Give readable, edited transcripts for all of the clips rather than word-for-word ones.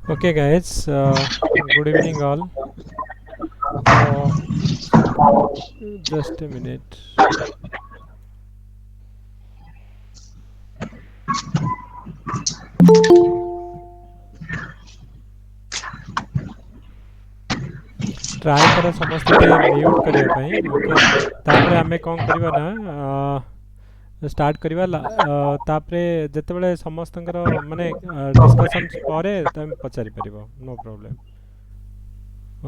Okay, guys. Good evening, all. Uh, just a minute. Try करो समस्ते टे mute करिया पाई ओके तापरे आमे कौन करिवा ना स्टार्ट करिवा तापरे जेतेबेले समस्तंकर माने डिस्कशंस परे तमे पचारि परिबो नो प्रॉब्लम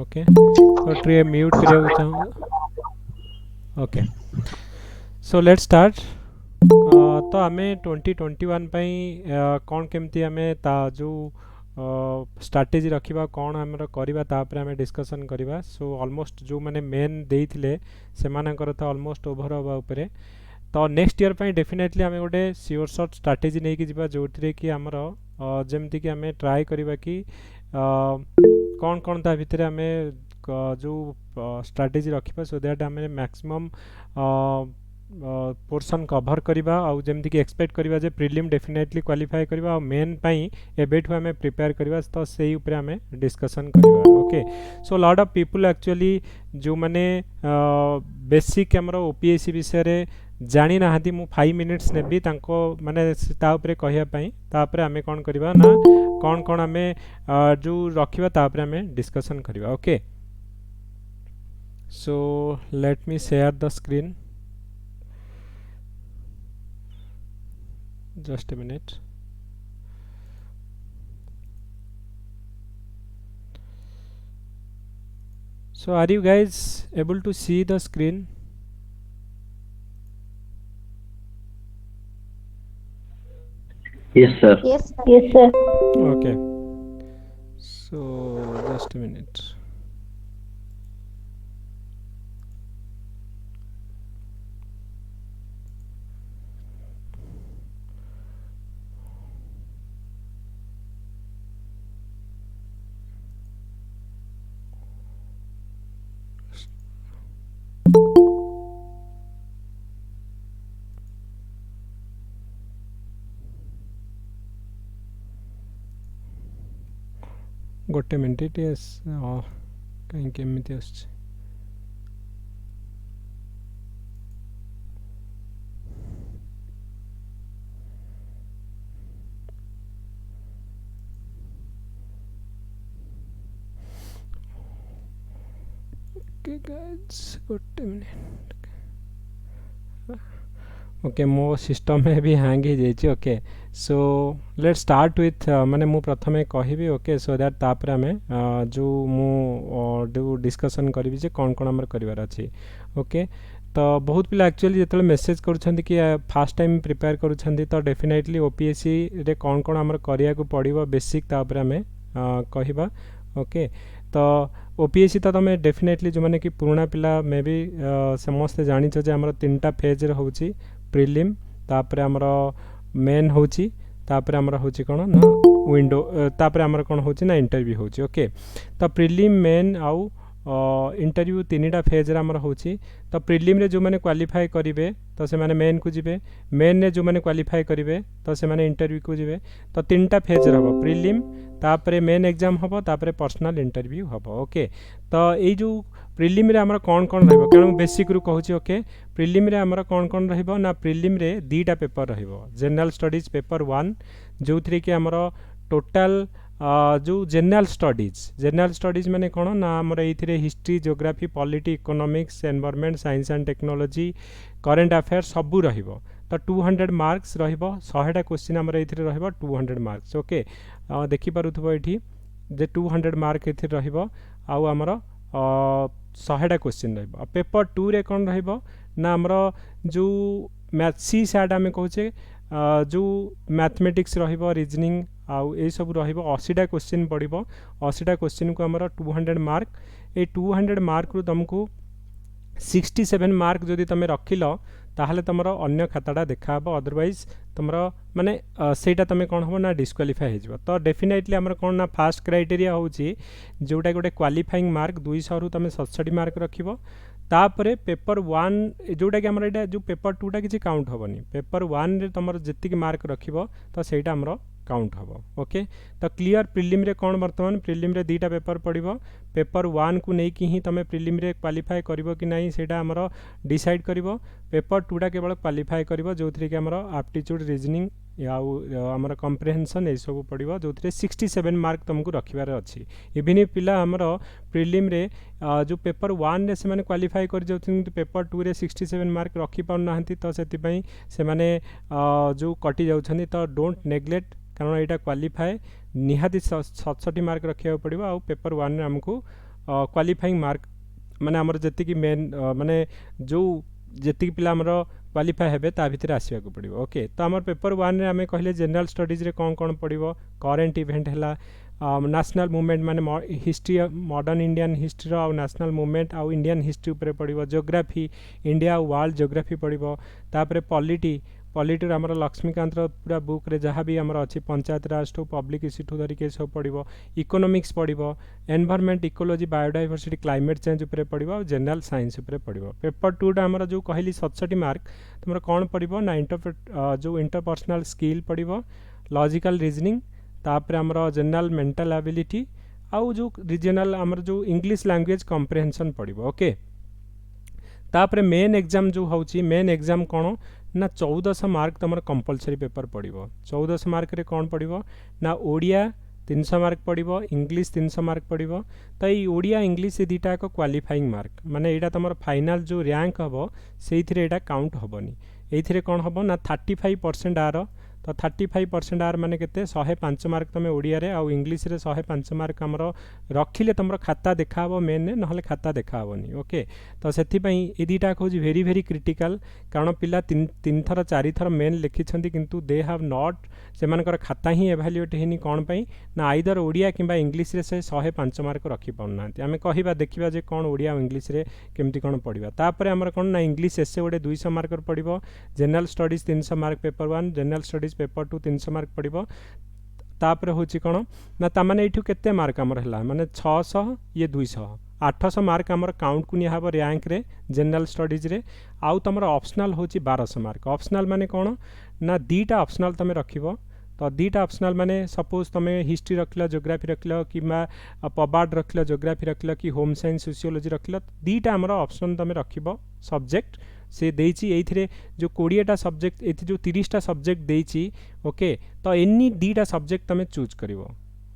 ओके तो ट्रे म्यूट करिया चाहू ओके सो लेट्स स्टार्ट तो आमे 2021 पई कौन केमती आमे ता जो स्ट्राटेजी रखिबा कौन हमर करिबा तापरे आमे डिस्कशन करिबा सो ऑलमोस्ट जो माने मेन देइथिले से मानकर तो ऑलमोस्ट ओवर होबा ऊपरे तो नेक्स्ट ईयर पई डेफिनेटली आमे गोटे श्योर शॉट स्ट्राटेजी नै कि जिबा जोथिरे कि हमर जेमति कि आमे ट्राई करिबा कि कौन कौन ता भितरे आमे जो स्ट्राटेजी रखिबा सो दैट आमे मैक्सिमम पोर्सन कभर करवा आउ जमती कि एक्सपेक्ट करवा जे प्रिलिम डेफिनेटली क्वालिफाई करवा आ मेन पाई एबेठु आमे प्रिपेयर करवा तो सेही ऊपर आमे डिस्कशन करवा okay so lot of people actually जो माने बेसिक हमर ओपीएससी विषय रे जानी नाहांती मु 5 मिनिट्स नेबी तांको माने ता ऊपर कहिया पाई ता ऊपर आमे कोन करवा ना कोन कोन आमे जो रखिबा ता ऊपर आमे डिस्कशन करवा okay so let me share the screen just a minute so are you guys able to see the screen Yes, sir. Yes, sir. okay so just a minute गोटे मिनट कहीं केमिति आछे ओके गाइस गोटे minute okay मो system में भी hang ही जाइए okay so let's start with माने मु प्रथमे कहिबी ओके सो दैट तापर हमें जो मु डिस्कशन करी जे कौन कौन आमर करिवार अछि ओके तो बहुत पिला एक्चुअली जेतले मेसेज करूछंती कि फर्स्ट टाइम प्रिपेयर करूछंती तो डेफिनेटली ओपीएससी रे कौन कौन आमर करिया को पड़िबो बेसिक तापर हमें कहिबा ओके तो ओपीएससी तो तुम डेफिनेटली जो मैंने कि पुराना पिला मे भी समस्ते जानिछ जे हमर तीनटा फेज रे होउची प्रिलिम तापर हमर मेन होउची तापर हमर होउची कोन ना विंडो तापर हमर कोन होउची ना इंटरव्यू होउची ओके तो प्रिलिम मेन आउ इंटरव्यू तीनटा फेज रे हमर होउची तो प्रिलिम रे जो माने क्वालिफाई करिवे तो से माने मेन को जिवे मेन रे जो माने क्वालिफाई करिवे तो से माने इंटरव्यू को जिवे तो तीनटा फेज रहबो प्रिलिम तापरे मेन एग्जाम हबो तापरे पर्सनल इंटरव्यू हबो ओके तो एई जो प्रिलिम रे हमर कोन कोन रहबो कारण बेसिक रु कहूची ओके प्रिलिम रे हमर कोन कोन रहबो ना प्रिलिम रे दीटा पेपर रहबो जनरल स्टडीज पेपर 1 जोथरे कि हमर टोटल जो जनरल स्टडीज माने कोन ना हमर एथिरे history geography polity economics environment science and technology current affair सबू रहबो तो 200 मार्क्स रहबो 100टा क्वेश्चन हमर एथिरे रहबो 200 मार्क्स ओके देखि पारुथबो एठी जे 200 मार्क एथिरे रहबो आउ हमर 100टा क्वेश्चन रहबो पेपर 2 रे कोन रहबो ना हमर जो मैथ सी सैड हमें कहूचे जो मैथमेटिक्स रहबो रीजनिंग आउ ए सब रहबो 80टा क्वेश्चन पड़िबो 80टा क्वेश्चन को हमर 200 मार्क ए 200 मार्क रु तुमको 67 मार्क जदि तमे रखिलो ताहले तमरो अन्य खाताटा देखाबो अदरवाइज तमरो माने सेटा तमे कोन हो ना डिस्क्वालिफाई हे जबो तो डेफिनेटली हमर कोन ना फर्स्ट क्राइटेरिया होची जोटा गोटे क्वालिफाइंग मार्क 200 रु तमे 67 मार्क रखिबो तापरे पेपर 1 जोटा कि हमर एटा जो पेपर 2 टा किछि काउंट होबनी पेपर 1 रे तमरो जत्ति कि मार्क रखिबो तो सेटा हमरो काउंट हम ओके। तो क्लियर प्रिलिम रे कौन वर्तमान प्रिलिम रे दीटा पेपर पड़ो पेपर 1 को नहीं कि ही तुम प्रिलिम रे क्वालिफाई करिवो कि नहीं सेटा हमर डिसाइड करिवो। पेपर 2टा केवल क्वालिफाई करिवो जो थी कि हमर एप्टीट्यूड रीजनिंग आमर कम्प्रिहेंशन ये सब पड़ो जो 67 मार्क तुमको रखिबार अच्छी। इवन पिला हमर प्रिलिम रे जो पेपर 1 रे से माने क्वालिफाई कर जाउछन पेपर 2 रे 67 मार्क रखी पाउ नाहंती तो सेति पई से माने जो कटि जाउछन तो डोंट नेग्लेक्ट कारण यहाँ क्वालिफाए निहाती 67 मार्क रखा पड़ो आ पेपर 1 रे हमको क्वालिफाइंग मार्क माने हमर जति मेन माने जो जी पिला क्वालिफाए हेबे ता भितर आसवा को पड़ो ओके। तो आम पेपर 1 रे आमे कहले जनरल स्टडीज रे कौन कौन पड़ो करेन्ट इवेंट है नेशनल मूवमेंट माने हिस्ट्री मॉडर्न इंडियन हिस्ट्री और नेशनल मूवमेंट आउ इंडियन हिस्ट्री उपरे पड़ो जियोग्राफी इंडिया वर्ल्ड जियोग्राफी पड़ो तापर पॉलिटी पॉलिटी आमर लक्ष्मीकांत पूरा बुक रे जहाँ भी आमर अच्छी पंचायत राज ठू पब्लिक इश्यू ठू धरिक सब पड़ो इकोनॉमिक्स पड़ो environment ecology biodiversity climate change उपरे पड़ो और जनरल साइंस उपरे पड़ो। पेपर 2टा आमर जो कहली 67 मार्क तुम कौन पड़ो ना जो इंटरपर्सनल स्किल पड़ो लॉजिकल रीजनिंग तापर आमर जनरल मेंटल एबिलिटी आउ जो रीजनल आमर जो इंग्लिश लैंग्वेज कम्प्रिहेंशन पड़ो ओके। तापर मेन एग्जाम जो होची मेन एग्जाम कौन ना 1400 मार्क तुम कंपलसरी पेपर पड़ो 1400 मार्क रे कौन पड़ो ना ओडिया 300 मार्क पड़ो इंग्लिश 300 मार्क पड़ो। तो ये ओडिया इंग्लिश दीटा एक क्वालिफाइंग मार्क माने यहाँ तुम फाइनाल जो रैंक हम से काउंट हेनी ये कौन हम ना 35% आर तो 35% आर माने केते 105 मार्क तुम ओडिया रे आउ इंग्लिश रे 105 मार्क हमर रखिले तुम खाता देखा हो मेन नहले खाता देखा होनी ओके। तो सेति पई ए दीटा कहूँ वेरी वेरी क्रिटिकल कारण पिला 3 थर 4 थर मेन लिखिछंती किंतु दे हैव नॉट से मानकर खाता ही एभाल्युएट हेनी कौन पई ना आइदर ओडिया किंबा इंग्लिश रे से 105 मार्क रखी पाउना आमे कहिबा देखिबा जे कौन ओडिया और इंग्लिश रे केमती कौन पढ़िबा। तापर हमर कौन ना इंग्लिश एसे गोटे 200 मार्क पड़ो general studies 300 mark paper 1 general studies paper 2 300 mark पड़ो। तापर होची कौन ना तामाने एठू केते मार्क हमर हला माने 600 ये 200 800 मार्क हमर काउंट को निया हबो रैंक रे जनरल स्टडीज रे आउ तमर ऑप्शनल होची 1200 मार्क। ऑप्शनल माने कौन ना दीटा ऑप्शनल तमे रखिबो तो दीटा ऑप्शनल माने सपोज तुम हिस्ट्री रखल जियोग्राफी रखल कि पबार्ड रखल जियोग्राफी रखल कि होम साइंस सोशियोलॉजी रखल दीटा आमर ऑप्शन तुम रखिबो सब्जेक्ट से देइची एइथिरे जो 20टा सब्जेक्ट एथि जो 30टा सब्जेक्ट देइची ओके। तो एनी दीटा सब्जेक्ट तुम चूज करिवो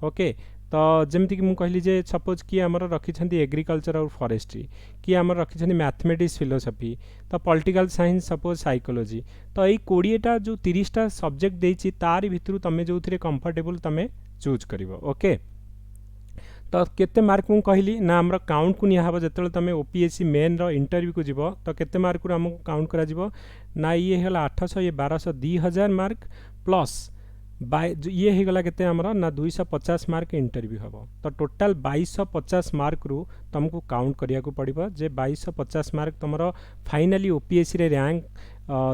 ओके। तो जमती कि कहली जे सपोज किए आमर रखिछंती एग्रीकल्चर और फॉरेस्ट्री किए आमर रखिछंती मैथमेटिक्स फिलोसफी तो पॉलिटिकल साइंस सपोज साइकोलॉजी तो यही 20टा जो 30टा सब्जेक्ट देइची तारि भितरु तमे जो थिरे कंफर्टेबल तमे चूज करिवो ओके। तो केते मार्क मु कहली ना आमर काउंट को निया हबो जेतले तमे ओपीएससी मेन रो इंटरव्यू को जीवो तो केते मार्क रो हमको काउंट करा जीवो ना ये हला 800 ये 1200 2000 मार्क प्लस बाय ये होगला केते हमर ना 250 मार्क इंटरव्यू हम तो टोटाल 2250 मार्क रु तुमको काउंट करिया को पड़िबो जे 2250 मार्क तुमरो फाइनली ओपीएससी रे रैंक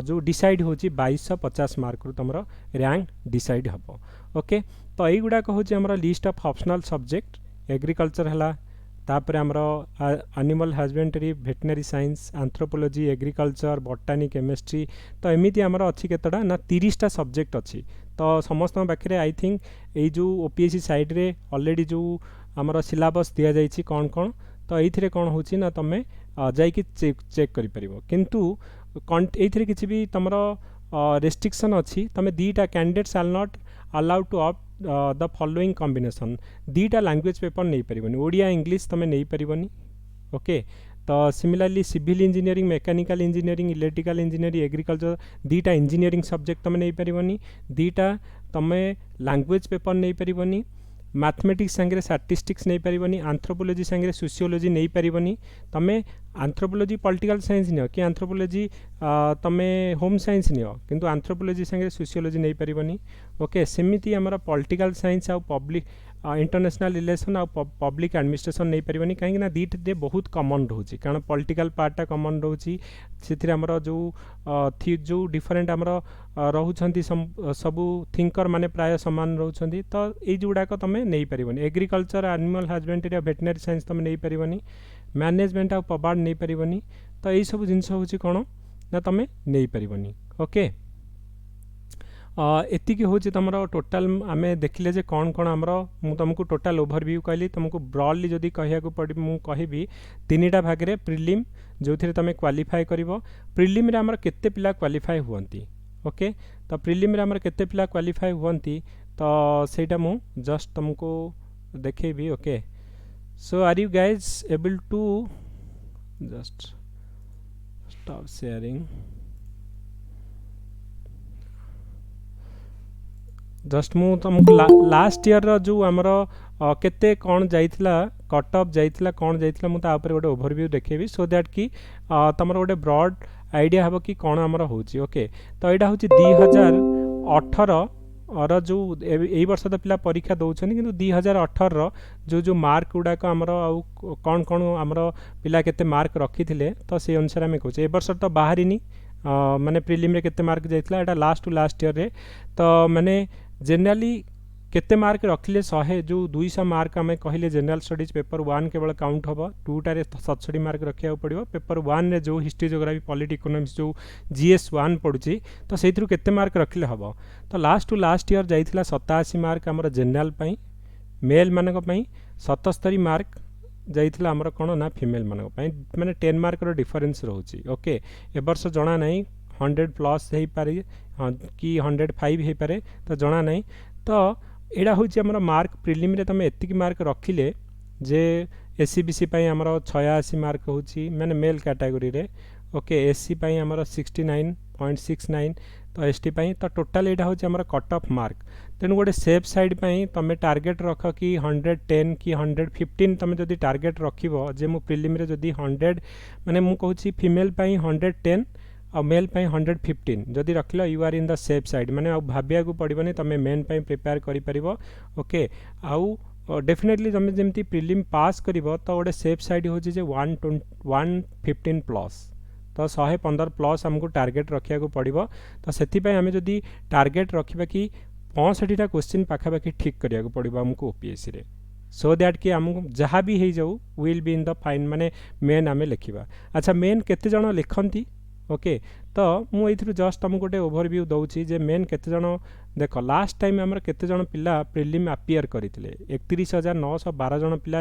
जो डिसाइड होची 2250 मार्क रु तुमरो रैंक डिसाइड हबो ओके। तो एई गुडा कहूची हमर list of optional subject agriculture हला तापर हमर animal husbandry veterinary science anthropology agriculture botany chemistry तो एमिति हमर अछि केतडा ना 30टा सब्जेक्ट अछि। तो समस्त पाखे आई थिंक ये जो ओपीएससी साइड रे ऑलरेडी जो आमर सिलेबस दिया जाइछि कौन कौन तो ये कौन होछि ना तमे जाइकि चेक करि परिबो किंतु एथिरे किछि भी तमर रेस्ट्रिक्शन अछि तमे दीटा candidate shall not allow to opt the following combination दीटा लैंग्वेज पेपर नहीं परिबनी ओडिया इंग्लिश तमे नहीं परिबनी ओके। तो similarly civil engineering mechanical engineering electrical engineering agriculture दीटा इंजीनियरिंग सब्जेक्ट तमे नहीं परिबनी दीटा तमे लैंग्वेज पेपर नहीं परिबनी मैथमेटिक्स संगे स्टैटिस्टिक्स नहीं परिबनी एंथ्रोपोलॉजी संगे सोशियोलॉजी नहीं परिबनी तमे एंथ्रोपोलॉजी पॉलिटिकल साइंस नियो कि एंथ्रोपोलॉजी तमे होम साइंस नियो किंतु एंथ्रोपोलॉजी संगे सोशियोलॉजी नहीं परिबनी ओके। सेमिति हमर पॉलिटिकल साइंस आ पब्लिक इंटरनेशनल रिलेशन आ पब्लिक एडमिनिस्ट्रेशन नहीं पारिबनी कहीं ना दीटे बहुत कमन रोचे कारण पॉलिटिकल पार्टा कमन रोची से आमर जो डिफरेंट आमर रोचंती सबू थिंकर माने प्राय समान रोचंती तो ये जोड़ाक तुम नहीं पारिबनी agriculture animal husbandry veterinary science तुम नहीं पारिबनी मैनेजमेंट आ पबार्ड नहीं पारिबनी तो यही सब जिनस होची कौन ना तुम नहीं पारिबनी ओके एतिकी हूँ तुम टोटाल आम देखिले जे कौन कौन आमर मु तुमको टोटाल ओभरव्यू कहली तुमको ब्रॉडली जदि कहया पड़ी मु कहि तीनिटा भाग में प्रिलिम जो थे तुम क्वालिफाई कर प्रिलिम रे आमर केते पिला क्वालिफाई हुअंती ओके तो प्रिलिम रे आमर केते पिला क्वालिफाई हुअंती तो सेटा मु जस्ट तुमको देखेबी okay so are you guys able to just stop sharing just मु तुमको लास्ट ईयर रो जो आमर केते कौन जाइथिला कट ऑफ जाइथिला कौन जाइथिला मु ता ऊपर गोटे ओवरव्यू देखेबी सो दैट कि तमर गोटे ब्रॉड आइडिया हबो कि कौन आमर होची ओके तो एटा होची 2018 और जो यही वर्ष तो पिला परीक्षा दौरान किंतु 2018 रो जो मार्क गुड़ाक आमर आउ कौन कौन आमर पिला केते मार्क रखी थिले तो से अनुसार आम कहूँ ए वर्ष तो बाहरी माने प्रिलिम रे केते mark जाइथिला Etah last to last year रे तो माने जनरली केते मार्क रखिले 100 जो 200 मार्क आम कहले जनरल स्टडीज पेपर 1 केवल काउंट हम 2टारे 67 मार्क रखा पड़ो पेपर 1 रे जो हिस्ट्री जोग्राफी पॉलिटी इकोनॉमिक्स जो जीएस 1 पड़ुची तो से केते मार्क रखिले हम तो लास्ट टू लास्ट ईयर जाइथिला 87 मार्क आमर जनरल पई मेल मानक पई 77 मार्क जाइथिला आमर कोन ना फीमेल मानक पई माने 10 मार्क रो डिफरेंस रहउची ओके ए वर्ष जणा नहीं 100 प्लस हे पारे कि 105 हे पारे तो जणा नहीं तो एडा होची हमर मार्क प्रिलिम रे तमे एतिकी मार्क रखिले जे एससीबीसी पई हमर 86 मार्क होची माने मेल कैटेगरी रे ओके एससी पई हमर 69.69 तो एसटी पई तो टोटल एडा होची हमर कट ऑफ मार्क तेन गोटे सेफ साइड पई तमे टारगेट रख कि 110 कि 115 तमे जदी टारगेट रखिबो जे मु प्रिलिम रे जदी 100 माने मु कहूची फीमेल पई 110 और मेल पाई 115 जदि रखिल you are in the safe side माने आ भाबिया को पड़बनी तमे मेन पाई प्रिपेयर करि परिबो ओके आउ डेफिनेटली तमे जेमती प्रिलिम पास करिवो तो गोटे सेफ साइड होची जे 115 प्लस तो 115 प्लस हमको टारगेट रखिया को पड़िबो तो सेति पई हमें जदि टारगेट रखिबा कि 65टा क्वेश्चन पाखापाखि ठीक करिया को पड़िबो हमको ओपीएससी रे सो दैट कि हमको जहाँ भी हो जाऊ will be in the fine माने मेन आमे लिखिबा अच्छा मेन केते जण लिखंती ओके तो मुझे जस्ट तुमको गोटे ओवरव्यू दूसरी जे मेन केते जण देख लास्ट टाइम आमर केते जण पिला प्रिलिम अपियर करथिले 31,912 जण पिला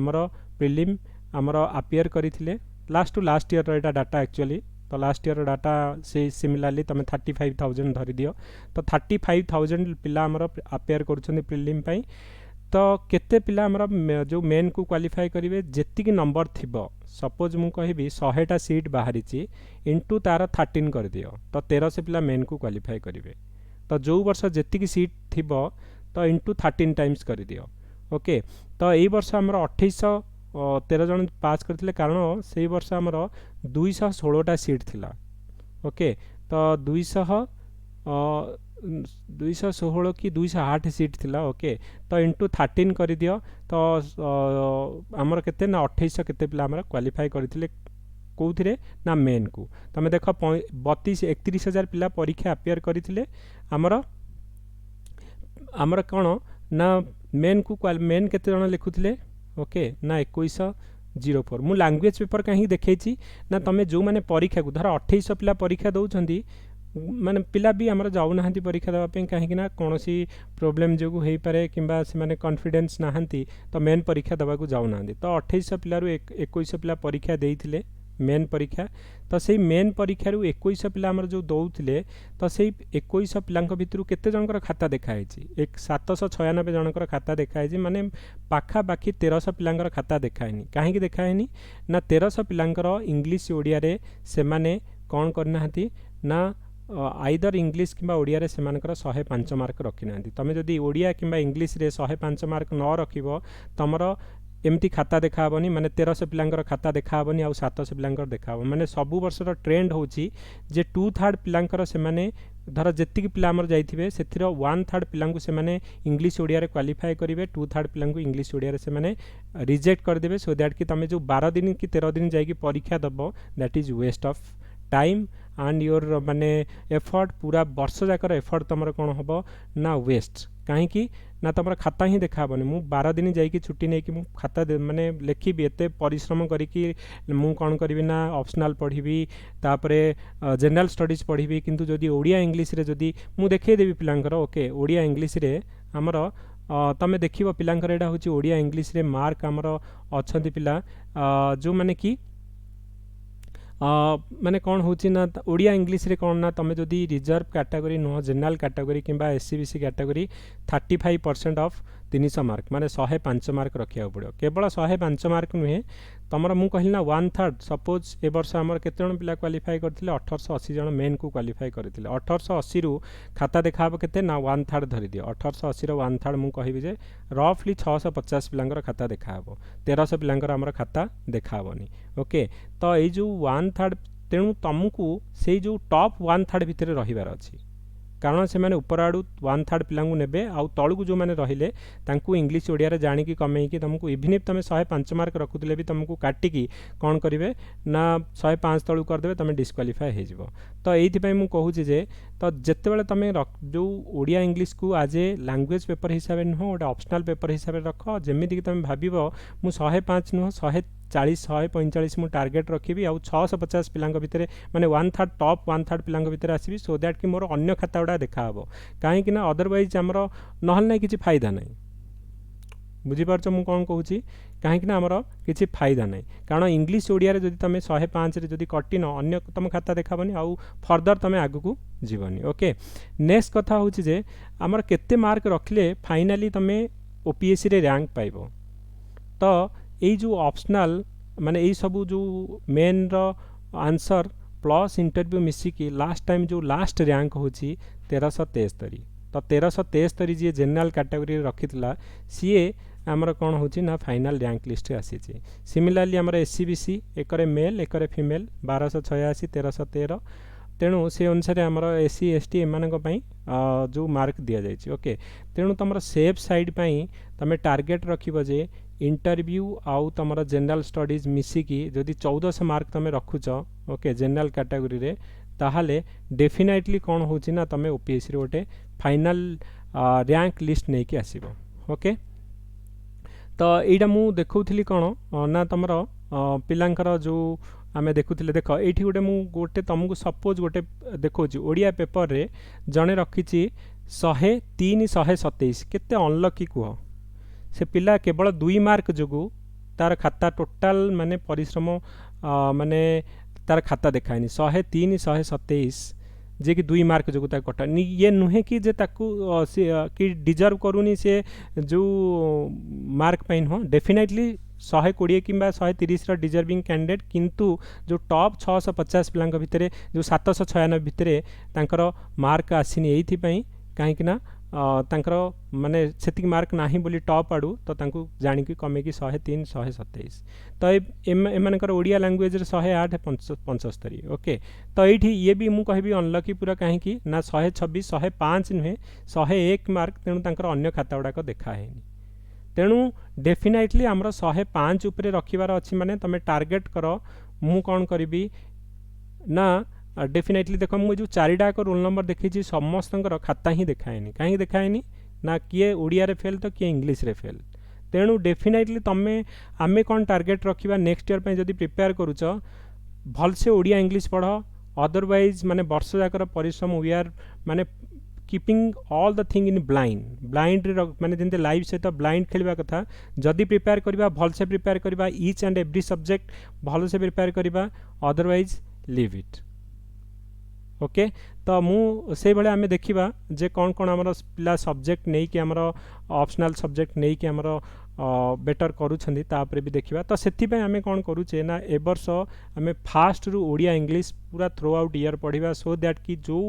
आमर प्रिलिम आमर अपियर करथिले last to last year Etah data actually तो लास्ट ईयर डाटा से सिमिलरली तुम 35,000 धरी दियो तो 35,000 पिला आमर अपियर करुछन प्रिलिम पई तो केते पिला आमर जो मेन को क्वालिफाई करिवे जेतिकी नंबर थिबो सपोज मु कहबी 100टा सीट बाहरी इंटू तार 13 कर दियो तो 1300 पिला मेन को क्वालिफाई करिवे तो जो वर्ष जेतिकी सीट थिबो तो इंटू 13 टाइम्स कर दियो ओके तो यही वर्ष आमर 2813 जन पास करथिले कारण से वर्ष आमर 216टा सीट थिला ओके तो 216 कि 208 सीट थिला ओके तो इंटू 13 कर दियो तो आमर केते ना 2800 केते पिला आमर क्वालिफाई करथिले कोउथिरे ना मेन को तमे देख 32-31,000 पिला परीक्षा अपियर करथिले आमर कोन ना मेन को मेन केते जण लिखुथिले ओके ना 2104 मु लैंग्वेज पेपर कहीं देखैछि ना तमे जो माने परीक्षा को धर 2800 पिला परीक्षा दउछंती माने पिला भी आमर जाऊ नाहंती परीक्षा देवा पे कहीं ना कोनोसी प्रॉब्लम जो हेई पारे किंबा से माने कॉन्फिडेंस नाहंती तो मेन परीक्षा देवा को जाऊ नाहंती तो 2800 पिला रु 2100 पिला परीक्षा देइथिले मेन परीक्षा तो सेही मेन परीक्षा रु 2100 पिला आमर जो दउथिले तो सेही 2100 पिलांक भितरु केते जनकर खाता देखाइछि 796 जनकर खाता देखाइछि माने पाखा बाकी 1300 पिलांकर खाता देखाइनि काहे देखाइनि ना 1300 पिलांकर इंग्लिश ओडिया रे से माने कोन करनाहंती ना आइदर इंग्लिश किंबा ओडिया रे सेमानकर 105 मार्क रखि नांती तमे जदी ओडिया किंबा इंग्लिश रे 105 मार्क न रखिबो तमर एमती खाता देखाबनी माने 1300 पिलांकर खाता देखाबनी आ 700 पिलांकर देखाबो माने सबु वर्षर ट्रेंड होची जे 2/3 पिलांकर से माने धर जेतिक पिला हमर जाइथिबे सेथिर 1/3 पिलांकु से माने इंग्लिश ओडिया रे क्वालिफाई करिवे 2/3 पिलांकु इंग्लिश ओडिया रे से माने रिजेक्ट कर देबे सो दैट कि तमे जो 12 दिन कि 13 दिन जाई कि परीक्षा दबो that is waste of time and your माने एफर्ट पूरा वर्ष जाकर एफर्ट तुम कौन हम ना वेस्ट कहीं ना तुम खाता ही देखाबनी मु 12 दिन जाइए छुट्टी नहीं कि मु खाता माने लिखी एत परिश्रम करी मु कौन करी ना ऑप्शनल पढ़ी तापरे जनरल स्टडीज पढ़ी किंतु जदि ओडिया इंग्लिश रे जदि मु देखैदेवी पिलांकर ओके ओडिया इंग्लिश रे आमर तमें देख पिलांकर एटा होची ओडिया इंग्लिश रे मार्क आमर अछंती पिला जो माने कि माने कौन होची ना ओडिया इंग्लिश रे कौन ना तुम जदि रिजर्व कैटेगरी नुह जनरल कैटेगरी किंबा एससीबीसी कैटेगरी 35% ऑफ 300 मार्क माने 105 मार्क रखिया पड़ो केवल 105 मार्क नुहे तुम मु कहली ना 1/3 सपोज ए वर्ष आमर केते जण पिला क्वालिफाई करथिले 1880 जण मेन को क्वालिफाई करथिले 1880 रु खाता देखाब केते ना 1/3 धरि दियो 1880 रो 1/3 मु कहबी जे रफली 650 पिलांकर खाता देखाबो 1300 पिलांकर आमर खाता देखाबनी ओके तो ये जो 1/3 तेणु तुमको से जो टॉप 1/3 भितर रहिबार अछि कारण से माने ऊपर आड़ू 1/3 पिलांगु नेबे आउ तळकु जो माने रहिले तांकु इंग्लिश ओडिया रे जानि कि कमेई कि तुमको इवन इफ तुम 105 मार्क रखुतले भी तुमको काटी कि कोन करिवे ना 105 तळु कर देबे तुम डिस्क्वालिफाई हे जिवो तो एथि पई मु कहू जे तो जत्ते बेले तुम जो ओडिया इंग्लिश को आज ए लैंग्वेज पेपर हिसाब न हो ओटा ऑप्शनल पेपर हिसाब रख जेमिति कि तुम भाबिबो मु 105 नुह 140 145 मु टार्गेट रखी आउ 650 पिलांक भितर माने 1/3 टॉप 1/3 पिलांक भितर आसीबी सो दैट कि मोर अन्य खाता गुड़ा देखा हम कहीं ना अदरवाइज आमर नहल ना किसी फायदा नहीं बुझीपार मु कौन कहूँ कहीं आमर किसी फायदा नहीं कारण इंग्लिश ओडिया रे जदि तुम 105 रे जदि कटिन अन्य तुम खाता देखाबनी आउ फर्दर तुम आगु को जीवनी ओके नेक्स्ट कथा हूँ जे आमर केते मार्क रखले फाइनाली तुम ओपीएससी रे रैंक पाइबो तो यही जो ऑप्शनल माने यही सब जो मेन रो आंसर प्लस इंटरव्यू मिसिकी लास्ट टाइम जो लास्ट रैंक होची 1373 तो 1373 जी जनरल कैटेगरी रखी सी आमर कौन होची ना फाइनल रैंक लिस्ट आसी सिमिलरली आमर एससीबीसी एकरे मेल एकरे फीमेल 1286 1313 तेणु से अनुसार आमर एससी एसटी एमानक पई जो मार्क दिया जायछि ओके तेणु तुम सेफ साइड पई तमे टार्गेट रखिबो जे इंटरव्यू आउ तुम जनरल स्टडीज मिसिकी जदि 1400 मार्क तुम रखुच ओके जनरल कैटेगरी रे ताहाले डेफिनेटली कौन होची ना तुम ओपीएससी रे गोटे फाइनल रैंक लिस्ट नहीं कि आसीबो ओके तो एटा मु देखौथली कौन ना तुमर पिलांकर जो आमे देखुथिले देख एठी गोटे मु गोटे तुमको सपोज गोटे देखौची ओडिया पेपर रे जणे रखिची 103 127 केते अनलकी कुह से पिला केवल 2 मार्क जोगु तार खाता टोटाल माने परिश्रम माने तार खाता देखायनी 103 127 जे कि 2 मार्क जोगु ता कटा ये नुहे कि जे ताकू कि डिजर्व करूनी से जो मार्क पाइन हो डेफिनेटली 120 कि 130 डिजर्विंग कैंडिडेट किंतु जो टॉप 650 पिलांक भितर जो 796 भितर तांकर मार्क आसीनी एथि पई कहीं ना तांकर माने सेतिक मार्क नाही बोली टॉप आडू तो तांकु जानि कि कमे कि 103 127 तो एमानकर ओडिया लैंग्वेज रे 108 75 ओके तो एठी ये भी मु कहबी अनलकी पूरा कहीं कि ना 126 105 नुहे 101 मार्क तेणु तांकर अन्य खाता गुडाक देखा हेनी तेणु डेफिनेटली आमर 105 उपरे रखिबार अछि माने तमे टार्गेट करो मु कौन करी ना डेफिनेटली देख मुझे जो 4टा रोल नंबर देखी समस्त खाता ही देखाएनी कहीं देखाएनी ना किए ओडिया रे फेल तो किए इंग्लिश रे फेल तेणु डेफिनेटली तमें आमे कौन टार्गेट रखा नेक्स्ट ईयर जदि प्रिपेयर करुच भलसे ओडिया इंग्लिश पढ़ अदरवाइज माने वर्ष जाकर परिश्रम वी आर माने keeping all the thing in blind माने जंते लाइव सहित ब्लाइंड खेलवा कथा जदि प्रिपेयर करबा भलसे प्रिपेयर करबा ईच एंड एवरी सब्जेक्ट भलसे प्रिपेयर करबा अदरवाइज लीव इट ओके तो मु से भाई आम देखा जे कौन कौन आमर पिला सब्जेक्ट नहीं कि आमर ऑप्शनल सब्जेक्ट नहीं कि आमर बेटर करूछंदी तापरे भी देखिबा तो सेति पय आमे कोन करूचे ना ए वर्ष आमे फास्ट रु ओडिया इंग्लिश पूरा थ्रू आउट ईयर पढ़िबा सो दैट कि जो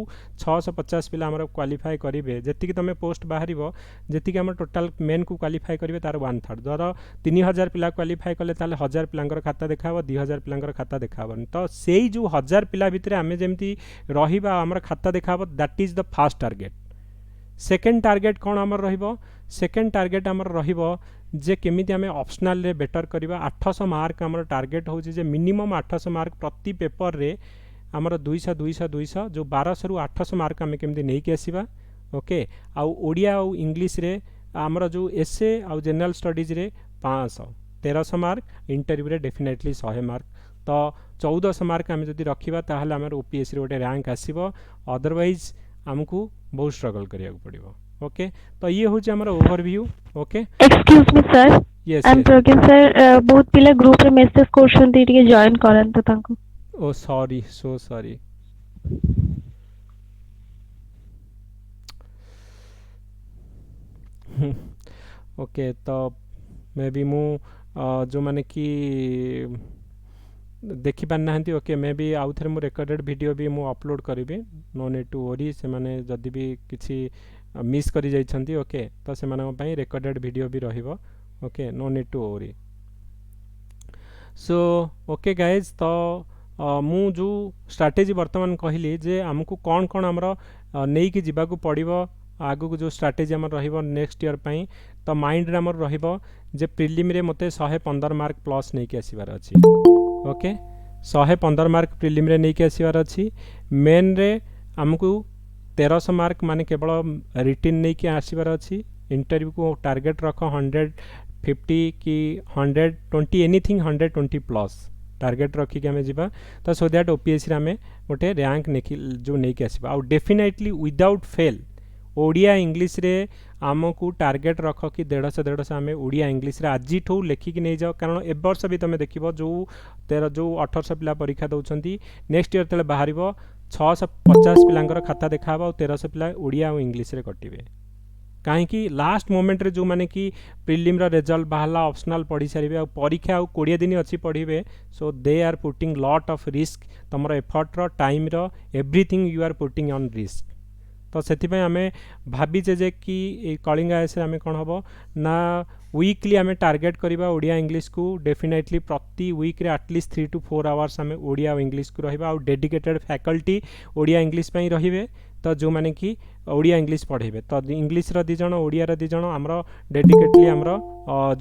650 पिला हमर क्वालिफाई करिवे जेति कि तमे पोस्ट बाहरिबो जेति कि हमर टोटल मेन को क्वालिफाई करिवे तार 1/3 दर 3000 पिला क्वालिफाई कले ताले 1000 पिलांकर खाता देखाबो 2000 पिलांकर खाता देखाबो तो सेई जो 1000 पिला भितरे आमे जेमति रहिबा हमर खाता देखाबो that is the first target second target कौन आमर रहिबो सेकंड टारगेट आमर रहिबो जे केमिति आमे ऑप्शनल रे बेटर करिबा 800 मार्क आमर टारगेट होची जे मिनिमम 800 मार्क प्रति पेपर रे आमर 200 200 200 जो 1200 रु 800 मार्क आमे केमिति नै के आसीबा ओके आउ ओडिया आउ इंग्लिश रे आमर जो एसे आउ जनरल स्टडीज रे 500 1300 मार्क इंटरव्यू रे डेफिनेटली 100 मार्क तो 1400 मार्क आम जब रखा ताहले आम ओपीएससी रे गोटे रैंक आसीबो अदरवाइज आमको बहुत स्ट्रगल करिया पड़िबो ओके तो ये हूँ आमर overview okay excuse me sir yes I am yes talking sir बहुत पिला ग्रुप रे मेसेज करछन्ती टिके जॉइन करंतु तांको ओ सॉरी सो सॉरी ओके तो मे बी मु जो माने कि देखि पार ना ओके मे बी आउ थे मु रेकर्डेड वीडियो भी मु अपलोड करी नो नीड टू वरी से माने जदि भी किसी मिस करी जाइछंती ओके तो से मानक पई रेकर्डेड वीडियो भी रहिबो okay no need to worry so okay guys तो मु जो स्ट्रैटेजी वर्तमान कहली जे हमको कौन कौन आमर नहीं कि जीवाकू पड़िबो आगु को जो स्ट्रैटेजी आमर रहिबो नेक्स्ट ईयर पई तो माइंड रे आमर रहिबो जे प्रिलिम रे मते 115 मार्क प्लस नहीं कि आसीबार अछि ओके 115 मार्क प्रिलिम रे नहीं कि आसीबार अछि मेन रे हमको 1300 मार्क माने केवल रिटन नहीं कि आसीबार अछि इंटरव्यू को टारगेट रख 150 कि 120 एनीथिंग 120 प्लस टारगेट रखिक आम जा तो सो दैट ओपीएससी आम गोटे रैंक जो नहीं कि आसबा आउ definitely without fail Odia English रे आमको टारगेट रख कि 150 आम ओडिया इंग्लिश रे आज लेखिकी नहीं जाओ कारण ए वर्ष भी तुम देख जो 1800 पिला परीक्षा दौरान नेक्स्ट ईयर तले बाहर 650 पिलांकर खाता देखा और 1300 पिला ओडिया और इंग्लिश रे कटिवे कहीं लास्ट मोमेंट रे जो माने कि प्रिलिम रा रिजल्ट बाहला ऑप्शनल पढ़ी सारे परीक्षा 20 दिन अच्छी पढ़े so they are putting lot of risk तुम एफर्ट रो टाइम रो everything you are putting on risk तो से आम भावीचे जे कि कलिंग आईएएस आम कौन हम ना वीकली आम टारगेट करवा ओडिया इंग्लिश को डेफिनेटली प्रति वीक रे एटलिस्ट 3 to 4 आवर्स आम ओडिया और इंग्लिश को रहा और डेडिकेटेड फैकल्टी ओडिया इंग्लिश रे तो जो माने कि ओडिया इंग्लिश पढ़ेबे तो इंग्लिश रो 2 जण ओडिया रो 2 जण हमरो डेडिकेटली हमरो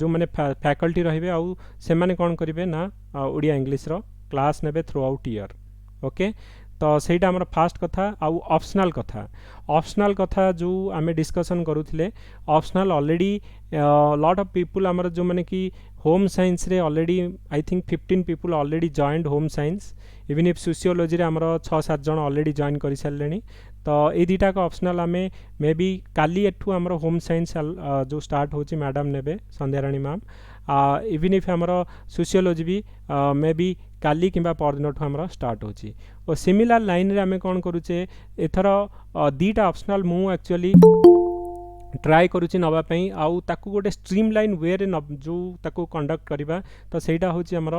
जो माने फैकल्टी रहिबे आउ से माने कोन करिवे ना ओडिया इंग्लिश रो क्लास नेबे थ्रू आउट ईयर ओके तो सेटा हमर फास्ट कथा आउ ऑप्शनल कथा जो आमे डिस्कशन करूथिले optional already lot of people हमर जो माने कि होम साइंस रे already I think 15 people already joined home science even if sociology रे हमर 6-7 जण ऑलरेडी जॉइन करि सारलेनी तो ए दुटा का ऑप्शनल आमे मे बी काली एठू हमर होम साइंस जो स्टार्ट होची मैडम नेबे संध्याराणी मैम इवन इफ हमर सोशियोलॉजी भी मे बी काली किंबा परदिन हमर स्टार्ट होची और सिमिलर लाइन रे आमे कोन करूचे एथर दीटा ऑप्शनल मु एक्चुअली ट्राए करुच्ची नापी आउ ताकू गोटे स्ट्रीम लाइन वे रे जो ताकू कंडक्ट करवा तो सहीटा हूँ आमर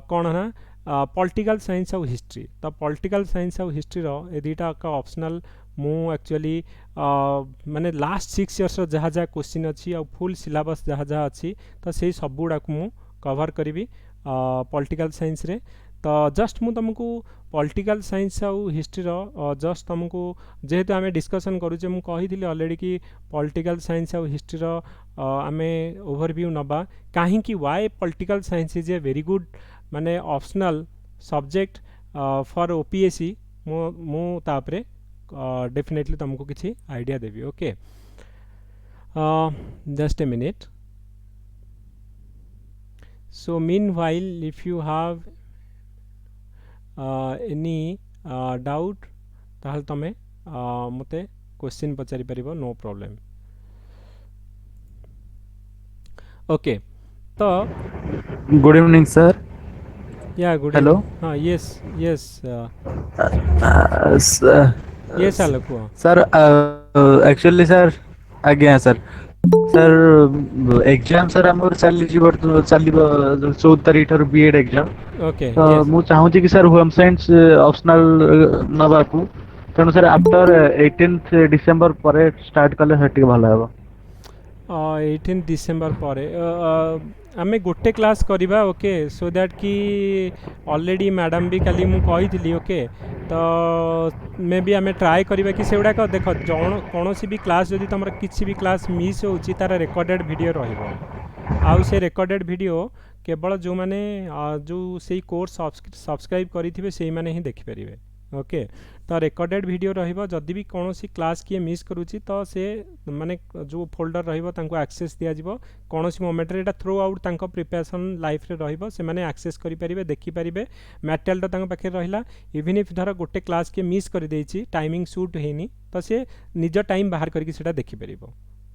कौन है पॉलिटिकल साइंस आउ हिस्ट्री तो पॉलिटिकल साइंस आउ हिस्ट्री ए दुटा का ऑप्शनल मु एक्चुअली माने लास्ट 6 इयर्स जहाँ जहाँ क्वेश्चन अच्छी आ फुल सिलेबस जहाँ जहाँ अच्छी तो से सब गुड़ाक मु कवर करी पॉलिटिकल साइंस रे तो जस्ट मु तुमको पॉलिटिकल साइंस आउ हिस्ट्री जस्ट तुमको जेहेतु आम डिस्कसन करुचे मु कही ऑलरेडी कि पॉलिटिकल साइंस आउ हिस्ट्री आम ओवरव्यू नबा कहीं why political science is a very good माने ऑप्शनल सब्जेक्ट फॉर ओपीएससी मु तापरे डेफिनेटली तुमको किसी आइडिया देवी okay just a minute so meanwhile if you have any doubt ताहल तमे मते क्वेश्चन पचारि परिबो नो प्रॉब्लम ओके तो गुड इवनिंग सर या गुड हेलो हाँ यस यस यस आलोक सर एक्चुअली सर आज्ञा सर सर एग्जाम सर हमर चली जीव चली 14 तारिख ठार बीएड एग्जाम ओके तो मु चाहू कि सर होम साइंस ऑप्शनल नबाकू तेणु सर आफ्टर 18 डिसेंबर पर स्टार्ट कले हटी भलो हेबो 18 डिसेंबर पर आम गोटे क्लास करवा ओके सो दैट कि ऑलरेडी मैडम भी काली मु कही ओके तो मे बी आम ट्राए करवा कि से गुड़ाक देख जौन कौन भी क्लास जदि तुम किसी भी क्लास मिस होची तार रेकर्डेड वीडियो रहिबो आउ से रेकर्डेड वीडियो केवल जो माने जो से कोर्स सब्सक्राइब करिथिबे सेही माने ही देखि परिबे ओके तो रेकर्डेड वीडियो रहिबो जदि भी कोनोसी क्लास किए मिस करूची तो से माने जो फोल्डर रहिबो तांको एक्सेस दिया जिवो कोनोसी मोमेंट रे एटा थ्रू आउट तांको प्रिपरेशन लाइफ रे रहिबो से माने एक्सेस करि परिबे देखि परिबे मटेरियल तो तांको पाखे रहिला इवन इफ धर गोटे क्लास के मिस कर देछि टाइमिंग सूट हेनी तो से निज टाइम बाहर करके सेटा देखि परिबो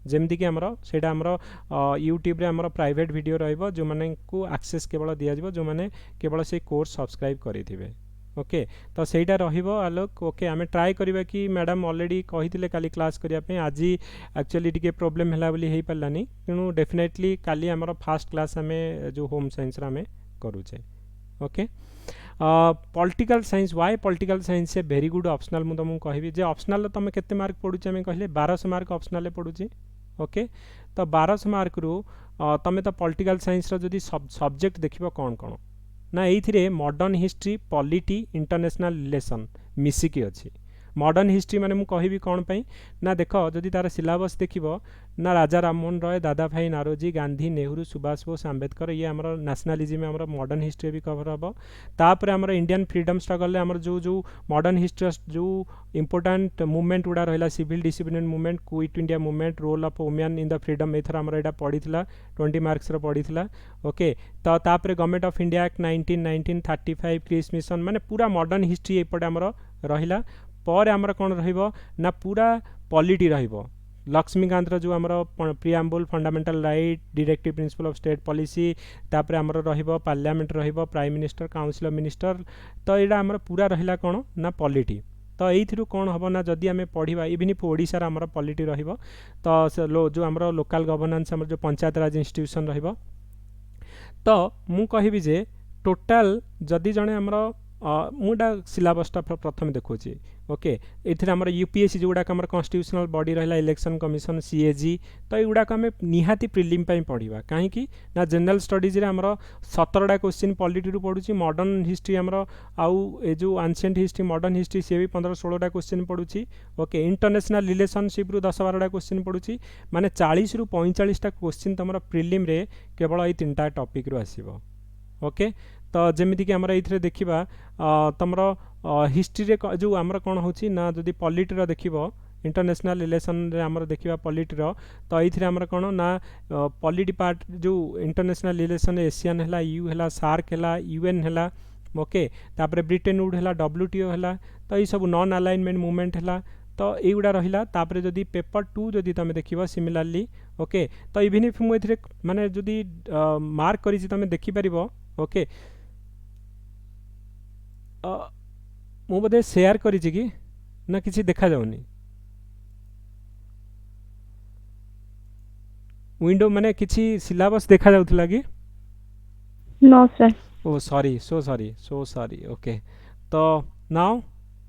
जेमती कि आमर सेटा आमर यूट्यूब रे आमर प्राइवेट वीडियो रहिबो जो माने को एक्सेस केवल दिया जिवो जो माने केवल से कोर्स सब्सक्राइब करिथिबे ओके तो सहीटा रहिबो आलोक ओके आमे ट्राई करिबा कि मैडम ऑलरेडी कहिथिले काली क्लास करिया पे आज एक्चुअली टिके प्रॉब्लम हला बोली हेई पल्लानी तेणु डेफिनेटली काली हमर फर्स्ट क्लास हमें जो होम साइंस रा हमें करूचे okay political science why political science से वेरी गुड ऑप्शनल मु तुमको कहबी जे ऑप्शनल तुम केते मार्क पडुचे हमें कहले 1200 मार्क ऑप्शनल पडुची ओके तो 1200 मार्क रु तुम तो पॉलिटिकल साइंस रो जदी सब्जेक्ट देखिबो कोन कोन ना ये modern history polity international relation मिसिकी अच्छी मॉडर्न हिस्ट्री माने मु कहबी कौन पई ना देख जदि तार सिलेबस देखिबो ना राजा राममोहन रॉय दादा भाई नारोजी गांधी नेहरू सुभाष बोस आंबेडकर ये आमर नेशनलिज्म आमर मॉडर्न हिस्ट्री भी कवर हम तापर आमर इंडियन फ्रीडम स्ट्रगल आमर जो जो मॉडर्न हिस्ट्री जो इंपोर्टेंट मूवमेंट गुड़ा रहा civil discipline movement quit India movement role of women in the freedom एथर आमर एटा पड़ीला 20 मार्क्स रो पड़ीला ओके तो तापर Government of India Act 1935 Cripps Mission माने पूरा मॉडर्न हिस्ट्री एपटे आमर रहिला पर आमर कौन रहिबो ना पूरा पॉलिटी रहिबो लक्ष्मीकांत जो आमर preamble fundamental right directive principle of state policy तापर आमर रहिबो पार्लियामेंट रहिबो prime minister council of minister तो एटा आमर पूरा रहिला कौन ना पॉलिटी तो ये कौन हम ना जदि आम पढ़ा इवन इफ ओडिशार आमर पॉलिटी रहिबो तो जो आमर लोकल गवर्नेंस आमर जो पंचायत राज इंस्टीट्यूशन रहिबो तो मु कहबी जे टोटाल जदि जने आमर मुटा सिलेबसटा प्रथम देखुची ओके ये आमर यूपीएससी जो गुड़ाक आमर कॉन्स्टिट्यूशनल बॉडी रहा इलेक्शन कमिशन सीएजी तो ये गुड़ाक आम निहाती प्रिलिम पढ़ा कहीं ना जनरल स्टडीज रे आमर 17टा क्वेश्चन पॉलिटी रू पड़ुची मॉडर्न हिस्ट्री आमर आउ ए जो एंशिएंट हिस्ट्री मॉडर्न हिस्ट्री सी भी 15-16टा क्वेश्चन पड़ुची ओके इंटरनेशनल रिलेशनशिप रू 10-12टा क्वेश्चन पड़ुची माने 40 रू 45टा क्वेश्चन तुम प्रिलिम रे केवल ये 3टा टॉपिक रू आसीबो ओके तो जमीती कि आमर ये देखा तुम हिस्ट्री रे जो आमर कौन होची ना जदि पॉलिटी रो देखिबो इंटरनेशनल रिलेशन रे आमर देखिबा पॉलिटी रो तो ये आमर कौन ना पॉलिटी पार्ट जो इंटरनेशनल रिलेशन एशियन हैला यू हैला सार्क हैला यूएन हैला ओके तापर ब्रिटेन वुड हैला डब्ल्यूटीओ हैला तो ये सब नॉन अलाइनमेंट मूवमेंट हैला तो युवा रहा तापर जदि पेपर 2 जदि तुम देखिबो सिमिलरली ओके तो इवन इफ मुझे माने जदि मार्क करी तुम देखिपर ओके मु बोधे शेयर करी कि ना किसी देखा जाउनी विंडो माने किसी सिलेबस देखा जाउथला कि नो सर ओ सॉरी सो सॉरी ओके तो now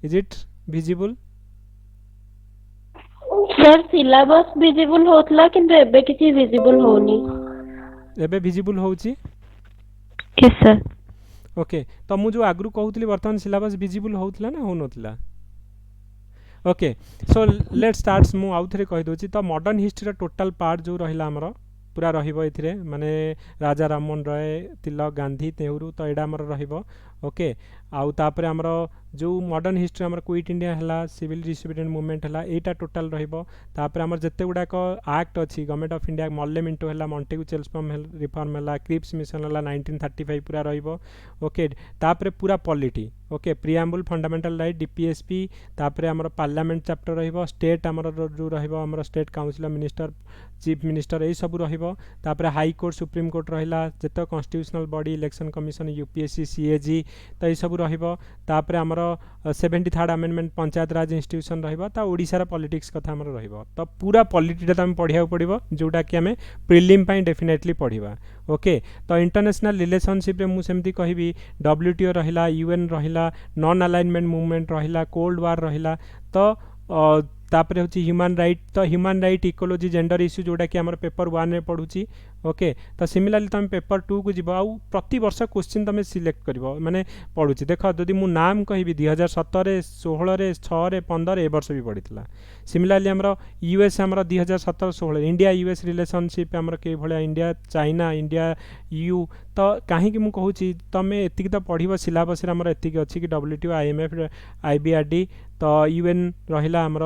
is it visible sir syllabus visible होतला किंतु एबे किछि विजिबल होनी एबे विजिबल होउची यस सर ओके तो मु जो आगु कहूली बर्तमान सिलेबस विजिबल होउतला ना हो नथला ओके सो लेट स्टार्ट मु आउ थे कहीदे तो मॉडर्न हिस्ट्री टोटाल पार्ट जो रहा आमर पूरा रही माने राजा राममोहन रॉय तिलक गांधी नेहरू तो यहाँ आमर ओके आउ तापर आमर जो मॉडर्न हिस्ट्री आमर क्विट इंडिया हैला सिविल डिसोबिडिएंट मूवमेंट हैला एटा टोटाल रहिबो तापर आमर जत्ते गुडाक एक्ट अछि government of India Morley Minto हैला मॉन्टेगु चेल्सफॉर्म रिफॉर्म हैला क्रिप्स मिशन हैला 1935 पूरा रहिबो ओके तापर पूरा polity okay preamble fundamental right DPSP तापर आमर पार्लियामेंट चैप्टर रहिबो स्टेट आमर जो रहिबो आमर state council minister chief minister यही सब रहिबो तापर हाई कोर्ट सुप्रीम कोर्ट रहिला जत्ते constitutional body election commission UPSC CAG तो यही सब रहिबो तापर आमर 73rd अमेंडमेंट पंचायत राज इंस्टीट्यूशन रहिबो ता ओडिसा पॉलिटिक्स कथा आमर रहिबो तो पूरा पॉलिटीटा तुम पढ़िया पड़ो जोटा कि आम प्रिलिम पाई डेफिनेटली पढ़ा ओके तो इंटरनेशनल रिलेशनशिप रे मु सेमती कहबी डब्ल्यूटीओ रहिला यूएन रहिला नॉन अलाइनमेंट मूवमेंट रहिला कोल्ड वार रहिला तो तापर हूँ ह्यूमन राइट तो human right ecology gender issue जोटा कि आम पेपर 1 में पढ़ुची ओके तो सिमिलरली तुम पेपर 2 को जीव आउ प्रति वर्ष क्वेश्चन तुम सिलेक्ट कर माने पढ़ुची देख जदि मु नाम कहि 2017 16 6 15 ए वर्ष भी पढ़ी सिमिलरली आमर यूएस आमर 2017 16 इंडिया यूएस रिलेशनशिप आमर के भलिया इंडिया चाइना इंडिया यू तो कहीं मु कहूँ तुम एतिक तो पढ़ सिलेबस आमर एतिक अच्छी कि WTO IMF IBRD तो UN रहिला आमर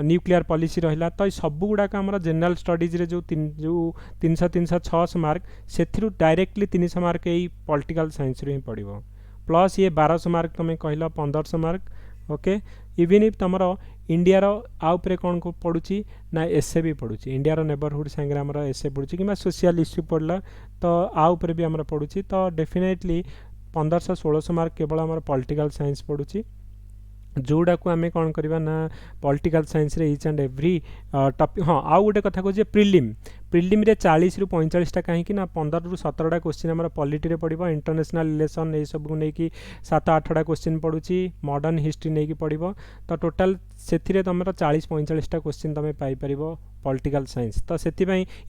न्यूक्लियर पॉलिसी रहिला तो सब गुड़ाक आमर जनरल स्टडीज रे जो 300 600 मार्क से डायरेक्टली 300 मार्क यही पॉलिटिकल साइंस रे ही पड़ो प्लस ये 1200 मार्क तुम्हें कहल 1500 मार्क ओके इवन इफ तुम इंडिया आउे कौन को पड़ुची ना एसे भी पड़ुची इंडिया नेबरहुड सांगे आमर एसे पड़ुची कि सोशल इश्यू पड़ला तो आउे भी आमर पड़ुची तो डेफिनेटली 1500 1600 मार्क केवल आमर पॉलिटिकल साइंस पड़ुची जोड़ा को आम कौन करवा ना पॉलिटिकल साइंस रे इच एंड एव्री टॉपिक हाँ आउ गोटे कथा कहूँ प्रिलिम रे 40 रु 45 कहीं ना 15 रु 17 क्वेश्चन आम पॉलिटी रे पड़ो इंटरनेशनल रिलेशन ये सब को लेकिन 7-8 क्वेश्चन पड़ुची मॉडर्न हिस्ट्री नहीं कि पड़ो तो टोटाल से तुम 40-45 क्वेश्चन तुम पाइपर पॉलिटिकल साइंस तो से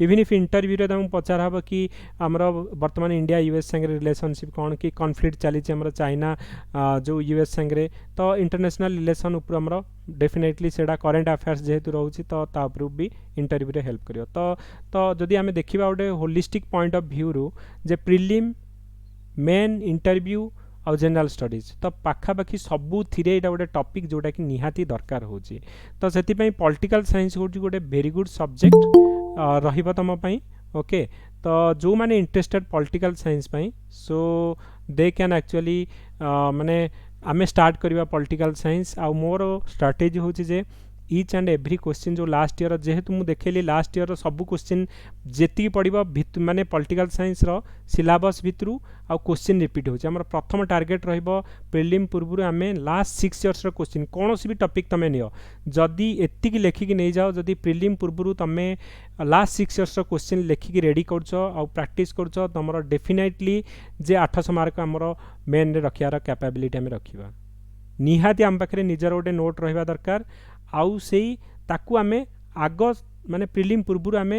इवन इफ इंटरव्यू रे तुमको पचार हम कि आमर बर्तमान इंडिया US संगे रिलेशनशिप कौन कि कॉन्फ्लिक्ट चली चाइना जो US संगे तो इंटरनेशनल रिलेशन उपर आमर डेफिनेटली सेटा करेन्ट अफेयर्स जेहेतु रोचे तो तापर भी इंटरव्यू रे हेल्प करियो तो जदि आम देखा गोटे होलिस्टिक पॉइंट ऑफ व्यू रू जे प्रिलिम मेन इंटरव्यू आउ जनरल स्टडीज तो पाखापाखि सबू थिरे एटा गोटे टॉपिक जोटा कि निहाती दरकार होची तो सेति पॉलिटिकल साइंस होची गोटे वेरी गुड सब्जेक्ट रहिबो तम पई ओके तो जो माने इंटरेस्टेड पॉलिटिकल साइंस पई सो दे कैन एक्चुअली माने आमे स्टार्ट करवा पॉलिटिकल साइंस आ मोर स्ट्राटेजी होची जे ईच एंड एव्री क्वेश्चन जो लास्ट ईयर जेहेतु मुझे देखली लास्ट ईयर सब क्वेश्चन जी पड़ो माने पॉलिटिकल साइंस रो सिलेबस भितरू आ क्वेश्चन रिपीट होची हमर प्रथम टार्गेट रहिबो प्रिलिम पूर्व आम लास्ट 6 इयर्स क्वेश्चन कौन भी टॉपिक तुम नियो जदि एतिक लेखिकी नहीं जाओ जदि प्रिलिम पूर्व तुम लास्ट 6 इयर्स क्वेश्चन लेखिकी रेडी करछ आ प्रैक्टिस करछ तुम डेफिनेटली जे 800 मार्क आमर मेन रे रखियार कैपेबिलिटी आम रखिबा निहाती आम पाखे निजर गोटे नोट रहिबा दरकार आउ से ताकू आमे आग माने प्रिलिम पूर्व आम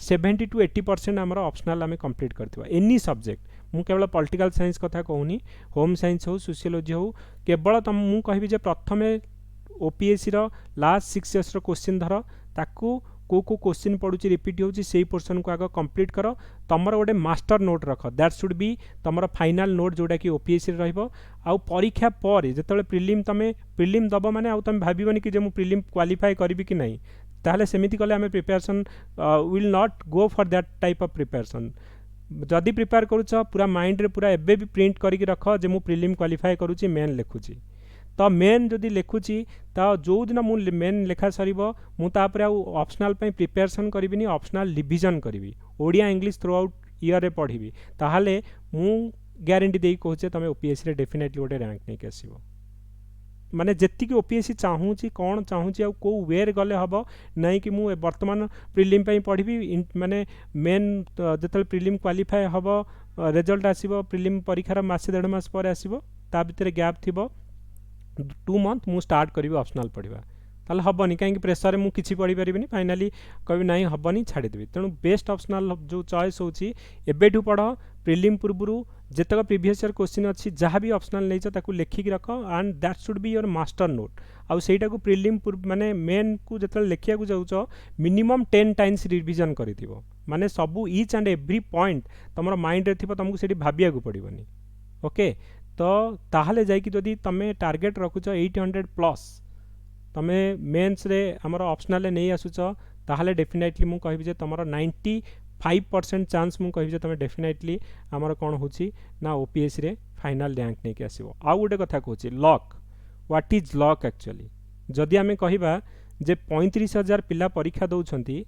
70 to 80% आमर ऑप्शनल आम कंप्लीट करथिबा एनी सब्जेक्ट मु केवल पॉलिटिकल साइंस कथा कहूनी होम साइंस हो सोशियोलॉजी हो केवल तुम मु कहबी जे प्रथमे OPSC रो लास्ट 6 इयर्स क्वेश्चन धर ताकू को क्वेश्चन पड़ुची रिपीट होची सेही पोर्शन को आग कंप्लीट कर तमर गोटे मास्टर नोट रख दैट शुड बी तमर फाइनल नोट जोटा कि OPSC रे रहइबो आउ परीक्षा पर जेतले प्रिलिम दब माने आउ तुम भाबिबनी कि जे मु प्रिलिम क्वालिफाई करबी कि नहीं ताहले सेमिति कले आमे preparation will not go for that type of preparation जदि प्रिपेयर करूछ पूरा माइंड रे पूरा एबे भी प्रिंट करके रख जे मु प्रिलिम क्वालिफाई करूची मेन लिखुची तो मेन जदि लिखुची तो जो दिन मु मेन लेखा सरीबो मु तापर आउ ऑप्शनल पई प्रिपरेशन करबिनी ऑप्शनल रिवीजन करबी Odia English through out year रे पढ़िबी ताहाले मु ग्यारंटी देई कहूचे तमे OPSC रे डेफिनेटली गोटे रैंक नहीं के आसीबो माने जेतिक OPSC चाहूची कौन चाहूची आ को वेर गले हबो नहीं कि मु वर्तमान प्रिलिम पई पढ़िबी माने मेन जेतल प्रिलिम क्वालिफाई हबो रिजल्ट आसीबो प्रिलिम परीक्षार मासे 1.5 मास पर आसीबो ता भितरे गैप थिबो 2 मंथ मु स्टार्ट करी ऑप्शनल पढ़ा ताल हेनी कहीं प्रेसर में किसी पढ़ी पारि फाइनाली कभी ना हेनी छाड़देवी तेणु बेस्ट ऑप्शनल जो चॉइस होची एबेठू पढ़ प्रिलिम पूर्व जितक प्रीवियस ईयर क्वेश्चन अच्छी जहाँ भी ऑप्शनल नहीं लिखिक रख and that should be your master note आउ सेटा को प्रिलिम माने मेन को जो लिखा जाऊँ मिनिमम 10 टाइम्स रिविजन करिथिबो माने सबू ईच एंड एव्री पॉइंट तुम माइंड रे थिबो तुमको सेठी भाबिया को पड़िबनी ओके तो ताहले जाइकी जदि तमे टार्गेट रखुच 800 प्लस तमे मेन्स रे हमर ऑप्शनल नहीं आसुच ताहले डेफिनेटली मु कहबी जे तमरो 95% चांस मु कहबी जे तमे डेफिनेटली हमर कोन होची ना OPSC रे फाइनल रैंक नहीं के आसीबो आ गोटे कथा कहूची luck what is luck actually जदि आमे कहिबा जे 35,000 पिला परीक्षा दउछंती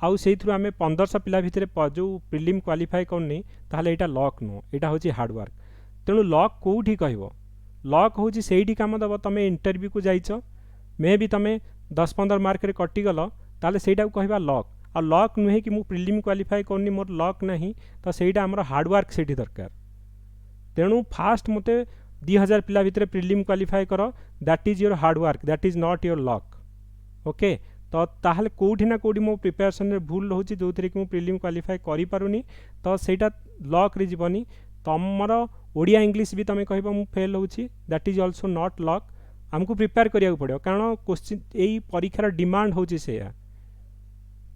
आउ से थ्रू आमे 1500 पिला भितरे जो प्रिलिम क्वालिफाई करनी ताहले एटा लक नो एटा होची हार्ड वर्क तेणु लक कौटी कहब लक हूँ से कम दब तुम इंटरव्यू को जाइच मे भी तुम 10-15 मार्क रे कटिगल ताले सेटा को कहबा लक आ लक नुहे कि मु प्रिलिम क्वालिफाई करनी मोर लक नहीं तो सेटा हमर हार्ड वर्क सेठी दरकार तेणु फास्ट मते 2000 पिला भितरे प्रिलिम क्वालिफाई कर that is your hard work that is not your luck okay तो ताहले कोठी ना कोठी मो प्रिपरेशन रे भूल होची जो थरे कि मु प्रिलिम क्वालिफाई करि पारुनी तो सेटा लक रे जीवनी तमर ओडिया इंग्लिश भी तुम कह फेल होची that is also not luck आमको प्रिपेयर करिया पड़ो कारण क्वेश्चन यही परीक्षार डिमांड होची से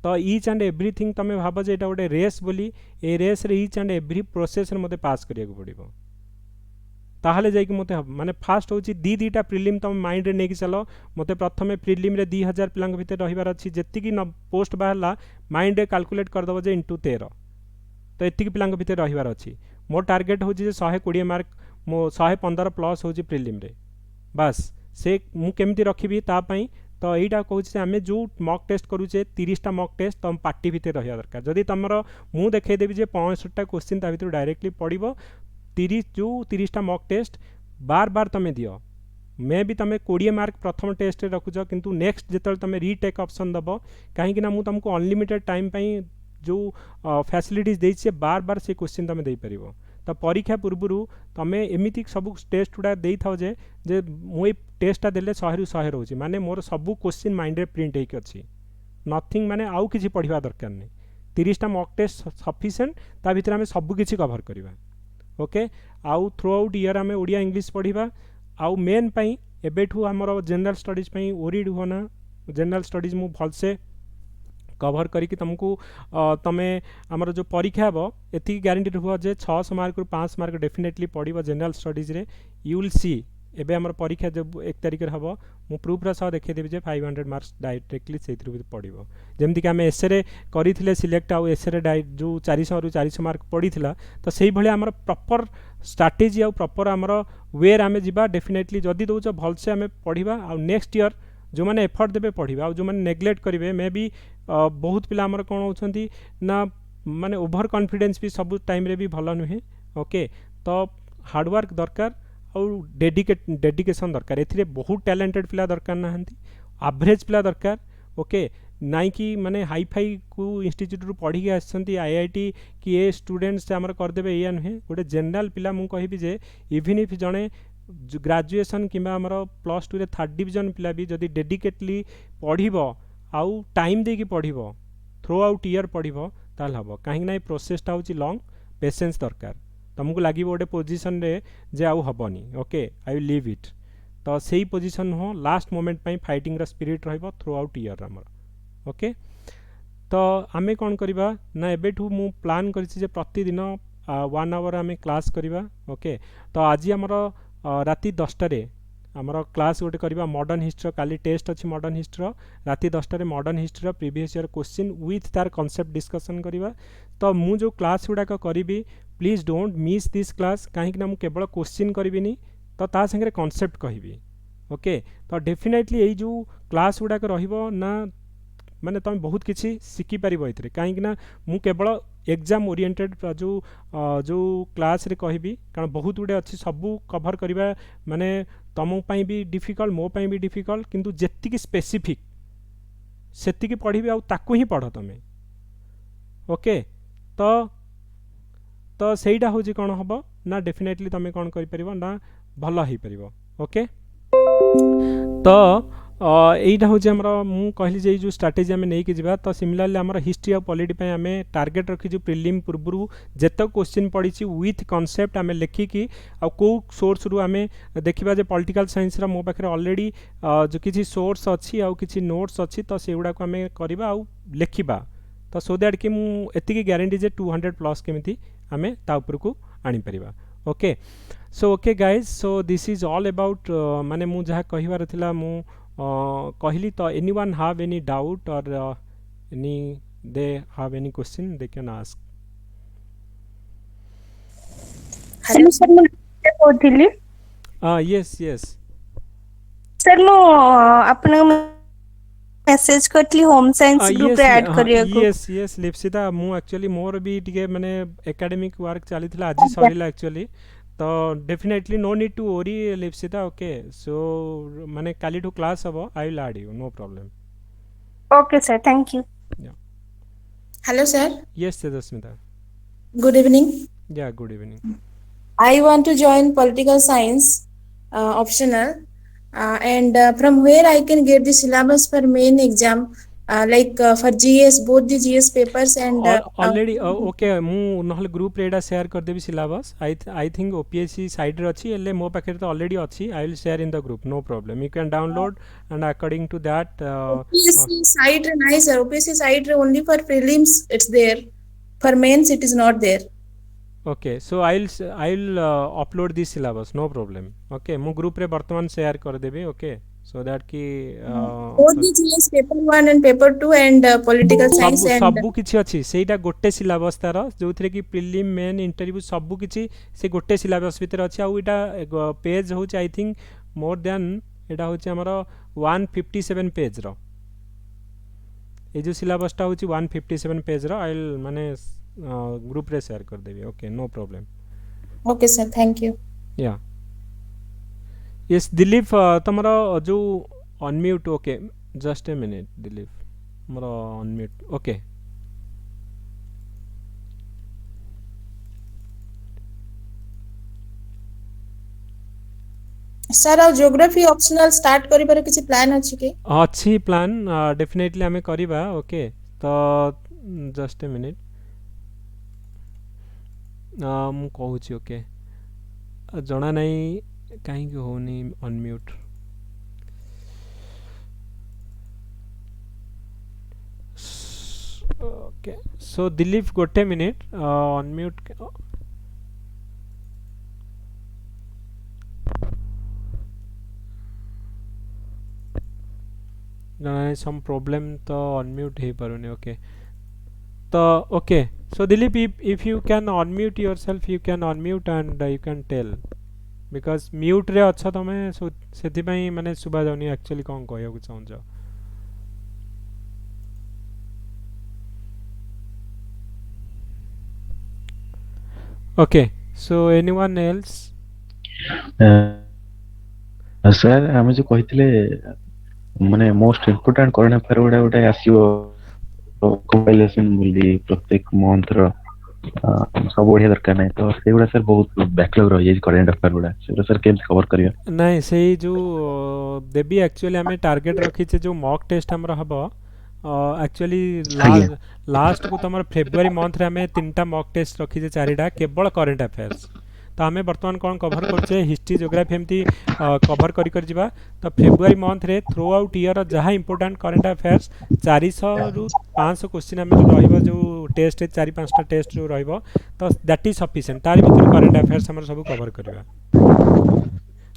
तो इच एंड एवरीथिंग तुम भाव जे एटा गोटे रेस बोली ए रेस रे इच एंड एवरी प्रोसेस मते पास करिया को पड़िबो ताहले जाइए मते माने फास्ट होची दीटा प्रिलिम तुम माइंड रे नेकी चलो मते प्रथमे प्रिलिम रे 2000 पिलांग भितर रहिबार अछि जेतिकी पोस्ट बाहरला माइंड रे कैलकुलेट कर दबो जे इनटू 13 तो एतिकी पिलांग भितर रहिबार अछि मोर टार्गेट होची जे 120 मार्क मो 115 प्लस होची प्रिलिम रे बस से मु केमती रखिबी ता पई तो यहीटा कहूँ आम जो मक टेस्ट करूचे 30टा मक टेस्ट तुम पार्टी भितर रहा दरकार जदि तुम मु देखदेवी जे 65टा क्वेश्चन ता भितर डायरेक्टली पड़ो 30टा मक टेस्ट बार बार तुम दियो मे भी तुम 20 मार्क प्रथम टेस्ट रखुच किंतु नेक्स्ट जिते तुम रीटेक ऑप्शन दब कहीं मुझे तुमको अनलिमिटेड टाइम जो फैसिलिटीज देछे बार बार से क्वेश्चन तुम दे पार तो परीक्षा पूर्व तुम एमती सब टेस्ट गुड़ा दे था जे मुझे टेस्टा देले 100 ରୁ 100 रोचे माने मोर सब क्वेश्चन माइंड रे प्रिंट होकर अच्छी नथिंग माने आउ किसी पढ़ा दरकार नहीं 30टा मक टेस्ट सफिशिएंट ता भीतर आम सब किसी कवर करवा ओके आउ थ्रू आउट ईयर आम ओडिया इंग्लिश पढ़ा आउ मेन पाई एबेठू आमर जनरल स्टडीज पाई ओरिड होना जनरल स्टडीज मु भलसे कवर करके तुमको तुमे आमर जो परीक्षा हे एति ग्यारंटी रुह जे 600 मार्क रु 5 मार्क डेफिनेटली पड़ो जनरल स्टडीज रे यू विल सी एबे आमर परीक्षा जब 1 तारिख हम मु प्रूफ सह देखदेवी जे 500 मार्क्स डायरेक्टली से पड़ो जमती कि आम एसे रे करथिले सिलेक्ट आउ एसे रे जो 400 ରୁ 400 मार्क पड़ीथिला तो सेही भली आमर प्रॉपर स्ट्रैटेजी आउ प्रॉपर आमर वे आम जीवा डेफिनेटली जदि दउछ भलसे आम पढ़िबा आउ नेक्स्ट ईयर जो मैंने एफर्ट देवे पढ़ा और जो मैंने नेग्लेक्ट करेंगे मे भी बहुत पिला आमर कौन होती ना माने ओभर कॉन्फिडेंस भी सब टाइम रे भी भल नुहे ओके तो हार्डवर्क दरकार और डेडिकेशन दरकार एथिरे बहुत टैलेंटेड पिला दरकार ना एवरेज पिला दरकार ओके नाई कि माने हाई फाई को इंस्टीट्यूट रू पढ़ी आसछंती आईआईटी कि ए स्टूडेंट्स आमर करदेबे या नुहे गोटे जनरल पिला मु कहबी जे इवन इफ जणे ग्रेजुएशन कि प्लस 2 रे 3rd डिवीजन पिला भी जदि डेडिकेटली पढ़िबो आउ टाइम देकी पढ़िबो थ्रू आउट ईयर पढ़िबो ताल हबो काहे ना प्रोसेसटा होची लॉन्ग पेशेंस दरकार तुमको लगे गोटे पोजीशन रे जे आउ हबनी okay I will leave it तो सेही पोजीशन हो लास्ट मोमेंट पई फाइटिंग रा स्पिरिट रहइबो थ्रू आउट ईयर हमर ओके तो आमे कोन करबा ना एबेठू मु प्लान करछि जे प्रतिदिन 1 आवर आमे क्लास करबा ओके तो आज हमर राति 10टारे आमर क्लास गोटे करवा मॉडर्न हिस्ट्री काली टेस्ट अच्छी मॉडर्न हिस्ट्री राति 10टारे modern history previous year question with तार कॉन्सेप्ट डिस्कशन करवा तो मु जो क्लास गुड़ाक करी please don't miss this class कहीं मु केवल क्वेश्चन करी तो ता संगे कॉन्सेप्ट कहि ओके तो डेफिनेटली यही जो क्लास गुड़ाक रहिबो ना माने तुम बहुत किसी शिखिपार ये कहीं मु केवल एग्जाम ओरिएंटेड जो जो क्लास रे कहबी कारण बहुत गुड़े अच्छी सबू कभर करवा माने तुम भी डिफिकल्ट मो भी डिफिकल्ट किंतु जेतिकी स्पेसिफिक सेतिकी पढ़ी आउ ताकू ही पढ़ तुम ओके तो तो सेटा हूँ कौन हम ना डेफिनेटली तुम कौन कर ना भल हो पार ओके तो यहीटा हूँ मु कहली जे जो स्ट्राटेजी आम नहीं जावा तो सिमिलरली आम हिस्ट्री और पॉलिटी आम टार्गेट रखीचु प्रिलिम पूर्व जिते क्वेश्चन पड़ी विथ कॉन्सेप्ट आम लेखिकी आ कौ सोर्स रु आम देखा जे पॉलिटिकल साइंस मो पाखे ऑलरेडी जो किसी सोर्स अच्छी आउ किसी नोट्स अच्छी तो से गुड़ा आम करवा आउ लेखिबा तो सो दैट कि मुझे ग्यारंटी जे 200 प्लस केमी आम तापर को आनीपर okay so okay guys so this is all about माने मु जहाँ कहिबार थिला मु कहली तो anyone have any doubt or any they have any question they can ask hello sir मैं बोलथिली यस यस सर मो आपन मेसेज करथली होम साइंस ग्रुप रे ऐड करिया को यस यस लिप्सिता मु एक्चुअली मोर भी टिके माने एकेडमिक वर्क चलीथिला आज सरीला एक्चुअली तो definitely no need to worry Lipsita okay so माने काली टू क्लास हबो I will add you no problem okay sir thank you Hello, sir. Yes Tejasmita Good evening. Yeah good evening I want to join political science optional, and from where I can get the syllabus for main exam like for GS, both the GS papers and already okay मु नहले group रे एटा share कर देबी syllabus I think OPSC side रे अछि एले मो पाखे तो ऑलरेडी अछि I will share in the group no problem you can download and according to that OPSC side nice sir. OPSC side only for prelims it's there. For mains it is not there. Okay so I will upload this syllabus no problem okay मु group रे वर्तमान share कर देबी okay so that कि Both the GS paper 1 and paper 2 and political science and सबु किछि अछि सेटा गोटे सिलेबस तार जोथरे कि प्रिलिम मेन इंटरव्यू सबु किछि से गोटे सिलेबस भीतर अछि आ एटा पेज होछि आई थिंक मोर देन एटा होछि हमर 157 पेज रो ए जो सिलेबस टा होछि 157 पेज रो आई विल माने ग्रुप रे शेयर कर देबी okay no problem okay sir, thank you. या यस दिलीप तमरो जो unmute okay just a minute Dilip मोर unmute okay Sir, our geography optional start करिबार किछि प्लान अछि कि? अच्छी प्लान डेफिनेटली आमे करिबा ओके तो जस्ट ए मिनिट मु कहूची ओके जना नहीं कहीं कि होनी अनम्यूट ओके सो दिलीप गोटे मिनिट अनम्यूट जना सम प्रॉब्लम तो अनम्यूट हे पारुनी ओके तो okay so Dilip if you can unmute yourself you can unmute and you can tell because mute रे अच्छा तमे सेथि पई माने सुबा जाउनी एक्चुअली कोन कहया को चाहू जा okay so anyone else sir आमे जो कहितले माने मोस्ट इंपोर्टेंट करंट अफेयर उडा आसीबो कंपाइलेशन बोली प्रत्येक मंथ रो सब बढ़िया दरकार नहीं तो सेगुड़ा सर बहुत बैकलॉग रह जाय करंट अफेयर गुडा सेगुड़ा सर केम कवर करियो नहीं सही जो देबी एक्चुअली हमें टारगेट रखी छे जो मॉक टेस्ट हमर हबो एक्चुअली लास्ट को तमर फेब्रुआरी मंथ रे हमें तीनटा मॉक टेस्ट रखी छे चारिटा केवल करंट अफेयर्स तो आम बर्तमान कौन कवर करछे हिस्ट्री ज्योग्राफी एमती कवर करी कर जिबा तो फेब्रुआरी मंथ रे थ्रू आउट ईयर जहाँ इंपोर्टेंट करंट अफेयर्स 400 रु 500 क्वेश्चन आम रहिबो जो टेस्ट 4-5टा टेस्ट जो रहिबो तो दैट इज सफिशिएंट तार भीतर करंट अफेयर्स हमर सब कवर करबा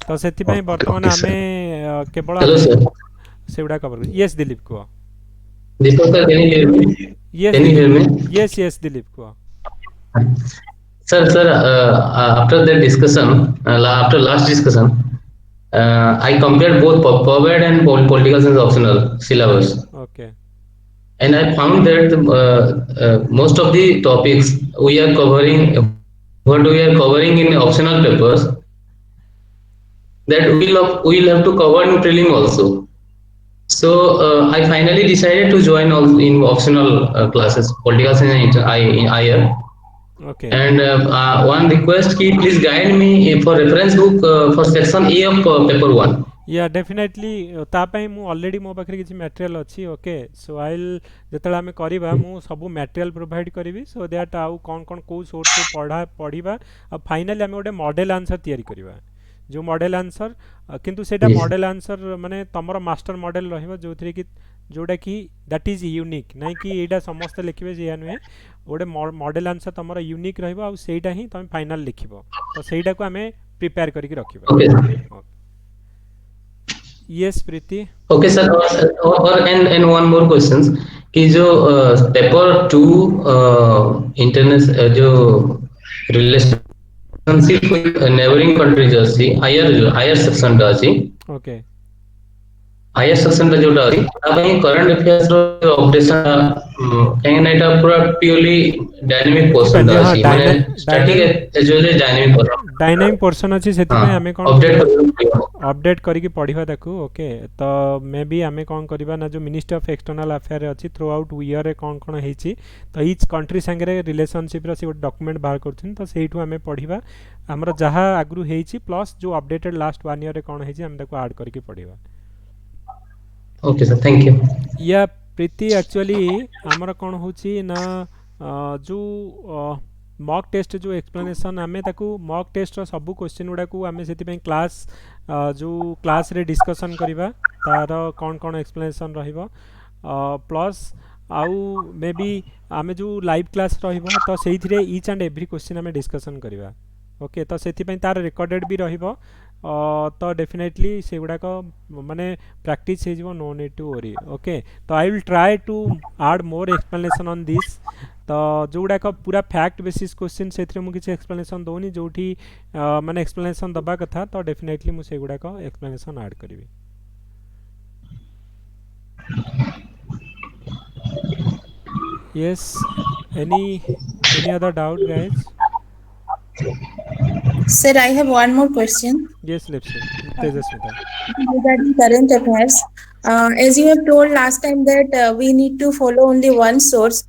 तो सेति पई बर्तमान आम केवल सेउडा कवर यस दिलीप को Deepak sir, can you hear me? yes Can you hear me? yes Dilip को Sir, after that discussion, after last discussion, I compared both PubMed and political science optional syllabus, okay and I found that most of the topics we are covering, what we are covering in optional papers, that we'll have to cover in prelim also. So I finally decided to join all in optional classes, political science in IR. okay And one request ki please guide me for reference book for section A of paper 1. या definitely तापाई मु already मो पाखरे किछि material अछि okay so I will जतला हमें करिबा मु सब मटेरियल प्रोवाइड करिवि सो दैट आउ कोन कोन को सोर्स से पढ़िबा आ फाइनली हमें गोटे मॉडल आंसर तैयारी करिबा जो मॉडल आंसर किंतु सेटा Yes. मॉडल आंसर माने तमरो मास्टर मॉडल रहिबो जोथरे कि जोडा कि दैट इज यूनिक नै कि एडा समस्त लिखिबे जे नुहे गोटे मॉडल आंसर तमरो यूनिक रहिबो आ सेटा ही तमे फाइनल लिखिबो तो सेटा को हमें प्रिपेयर करिक रखिबा Okay. Yes Preeti Okay sir, or and one more questions कि जो पेपर 2 इंटरनेट जो रिलेशनशिप विद नेबरिंग कंट्रीज अछि हायर सेक्शन दा अछि ओके हायर सेक्शन दा जोटा अछि तापई करंट अफेयर्स रो अपडेशन कहीं ना एटा पूरा प्योरली डायनामिक पोर्शन दा हाँ, अछि माने स्टैटिक एजुअली डायनामिक डायनामिक पोर्शन अछि सेति में हमें कोन अपडेट करिक पढ़िबा देखु ओके तो मे बी हमें कोन करिबा ना जो मिनिस्ट्री ऑफ एक्सटर्नल अफेयर अछि थ्रू आउट ईयर रे कोन कोन हेछि तो ईच कंट्री संगे रिलेशनशिप रो से डॉक्यूमेंट बाहर करथिन तो सेइठु हमें पढ़िबा हमरा जहा आगरु हेछि प्लस जो अपडेटेड लास्ट 1 ईयर रे कोन हेछि हम देखो ऐड करिक पढ़िबा Okay sir, thank you. या प्रीति एक्चुअली आमर कौन होची ना जो मॉक टेस्ट जो एक्सप्लेनेशन आमे ताकू मॉक टेस्ट सब क्वेश्चन गुड़ा को आमे से क्लास जो क्लास रे डिस्कशन करवा तार कौन कौन एक्सप्लेनेशन रहिबो प्लस आउ मे बी आमे जो लाइव क्लास रहिबो तो सेइथिरे ईच एंड एवरी क्वेश्चन आमे डिस्कशन करवा ओके तो से तार रिकॉर्डेड भी रहिबो तो डेफिनेटली से गुड़ाक माने प्रैक्टिस हो no need to worry okay तो I will try to add more explanation on this तो जो गुड़ाक पूरा फैक्ट बेसिस क्वेश्चन से मुझे एक्सप्लेनेशन दौनी जो माने एक्सप्लेनेशन दबा कथा तो डेफिनेटली मुझे गुड़ाक एक्सप्लेनेशन आड करी yes any other doubt guys Sir, I have one more question yes Tejasmita regarding current affairs. As you have told last time that we need to follow only one source.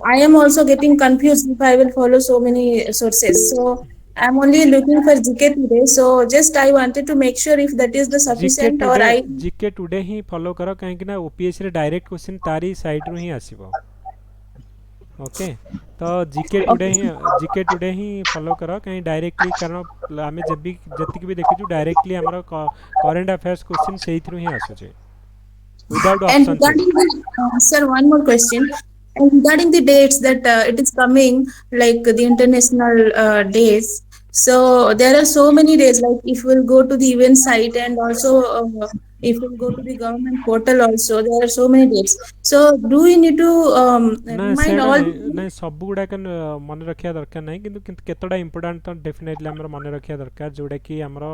I am also getting confused if I will follow so many sources. So I'm only looking for GK today. So just I wanted to make sure if that is the sufficient or I. GK today he follow करो कहीं ना OPS रे direct question तारी side रू ही आसीबो okay तो GK today he follow करो कहीं directly कारण आमे जब भी जति भी देखिछु डायरेक्टली हमर करंट अफेयर्स क्वेश्चन सेही थ्रू ही आसु छे without And option regarding the, sir, one more question. And regarding the dates that it is coming, like the international days. So there are so many days. Like if we'll go to the event site and also if we'll go to the government portal also, there are so many dates. So do we need to ना remind all? ना सब गुडा कन मन रखिया दरकार नहीं किंतु केतोडा important तो डेफिनेटली हमर मन रखिया दरकार जोडा कि हमर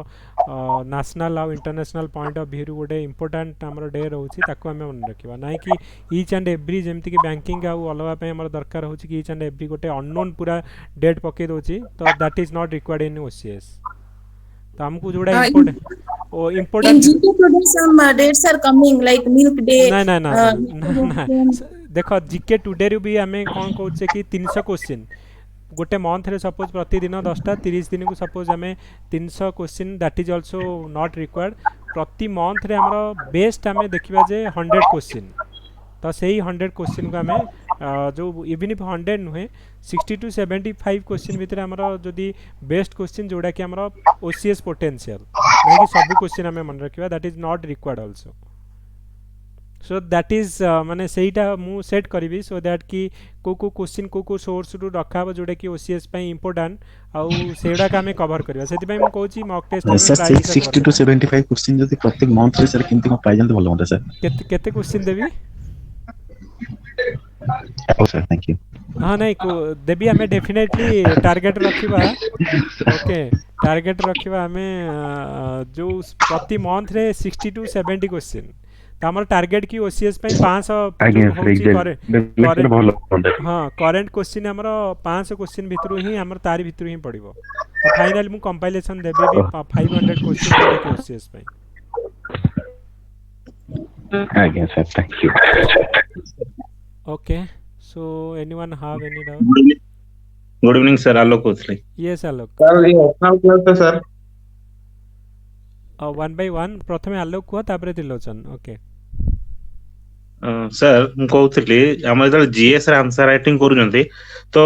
नेशनल आ इंटरनेशनल पॉइंट ऑफ व्यू गोटे इंपोर्टेंट हमर डे रहउछि ताको हमें मन रखिबा नाही कि ईच एंड एवरी जेमति कि बैंकिंग आ अलवा पे हमर दरकार होछि कि ईच एंड एवरी गोटे अननोन पूरा डेट पके दोछि तो that is not required in OCS तो हमको जोड़ा In important GK today some dates are coming like milk day. ना ना ना uh, ना देखो जीके टुडे रू भी आमे कोन कहउछे कि 300 क्वेश्चन गोटे मंथ रे सपोज प्रतिदिन 10टा 30 दिन को सपोज आमे 300 question that is also not required प्रति मंथ रे हमरो बेस्ट आमे देखिबा जे 100 क्वेश्चन तो सही 100 क्वेश्चन को आमे जो इवन इफ 100 नुहे 60 टू 75 क्वेश्चन भितर हमरो जदी बेस्ट क्वेश्चन जोडा कि हमरो ओसीएस पोटेंशियल नहीं कि सब क्वेश्चन हमें मन रखिबा that is not required also so that is माने सेटा मु सेट करबी सो दैट कि को क्वेश्चन को सोर्स रु रखाबो जोडा कि ओसीएस पई इंपोर्टेंट आ सेडा का हमें कवर करबा सेति पई मु कहूची मॉक टेस्ट में सर 60 टू 75 क्वेश्चन जति प्रत्येक मंथ रे सर किंती को पाइ जंत भलो होता सर केते question Devi O sir thank you हाँ नहीं को देबी हमें डेफिनेटली टारगेट रखिबा ओके टारगेट रखिबा हमें जो प्रति मंथ रे 60 टू 70 क्वेश्चन तो हमर टारगेट की ओसीएस पई 500 करे भलो होता हाँ करेंट क्वेश्चन हमर 500 क्वेश्चन भितरु ही हमर तारी भितरु ही पड़िबो फाइनली मु कंपाइलेशन देबे भी 500 क्वेश्चन के ओसीएस पई again sir thank you okay so anyone have any doubt good evening sir Alok कोथली yes alok सर ये ऑप्शनल क्लास है सर वन बाय वन प्रथमे आलोक को तापरे त्रिलोचन ओके सर मु कहउथली हम जदि जीएस रे आंसर राइटिंग करूजंती तो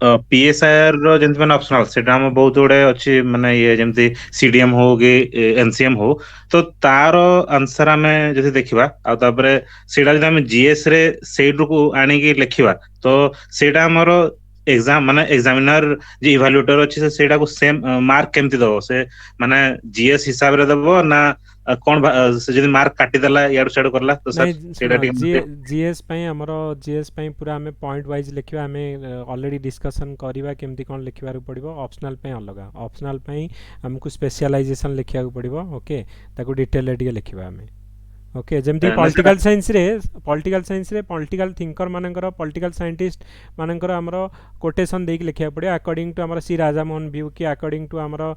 पीएसआईआर रो जेंति माने ऑप्शनल सेटा हम बहुत गुडे अछि माने ये जेंति सीडीएम हो कि एनसीएम हो तो तारो आंसर हमें जदि देखिबा आ तापरे सेटा जदि हम जीएस रे सेड को आनी कि लिखिबा तो सेटा हमरो एग्जाम माने एग्जामिनर जे इवैल्यूएटर अछि से सेटा को सेम मार्क केमति दबो से माने जीएस हिसाब रे दबो ना कोन से जदि मार्क काटी देला यार साइड करला तो सर सेटा जीएस पई हमरो जीएस पई पूरा हमें पॉइंट वाइज लिखिबा हमें ऑलरेडी डिस्कशन करबा केमति कोन लिखिबार पड़िबो ऑप्शनल पई अलगा ऑप्शनल पई हमको स्पेशलाइजेशन लिखिया पड़िबो ओके ताको डिटेल एडिके लिखिबा हमें ओके जेमति पॉलिटिकल साइंस रे पॉलिटिकल थिंकर मानकर पॉलिटिकल साइंटिस्ट मानकर हमरो कोटेशन देक लिखिया पड़े अकॉर्डिंग टू हमरो सी राजामोहन व्यू की अकॉर्डिंग टू हमरो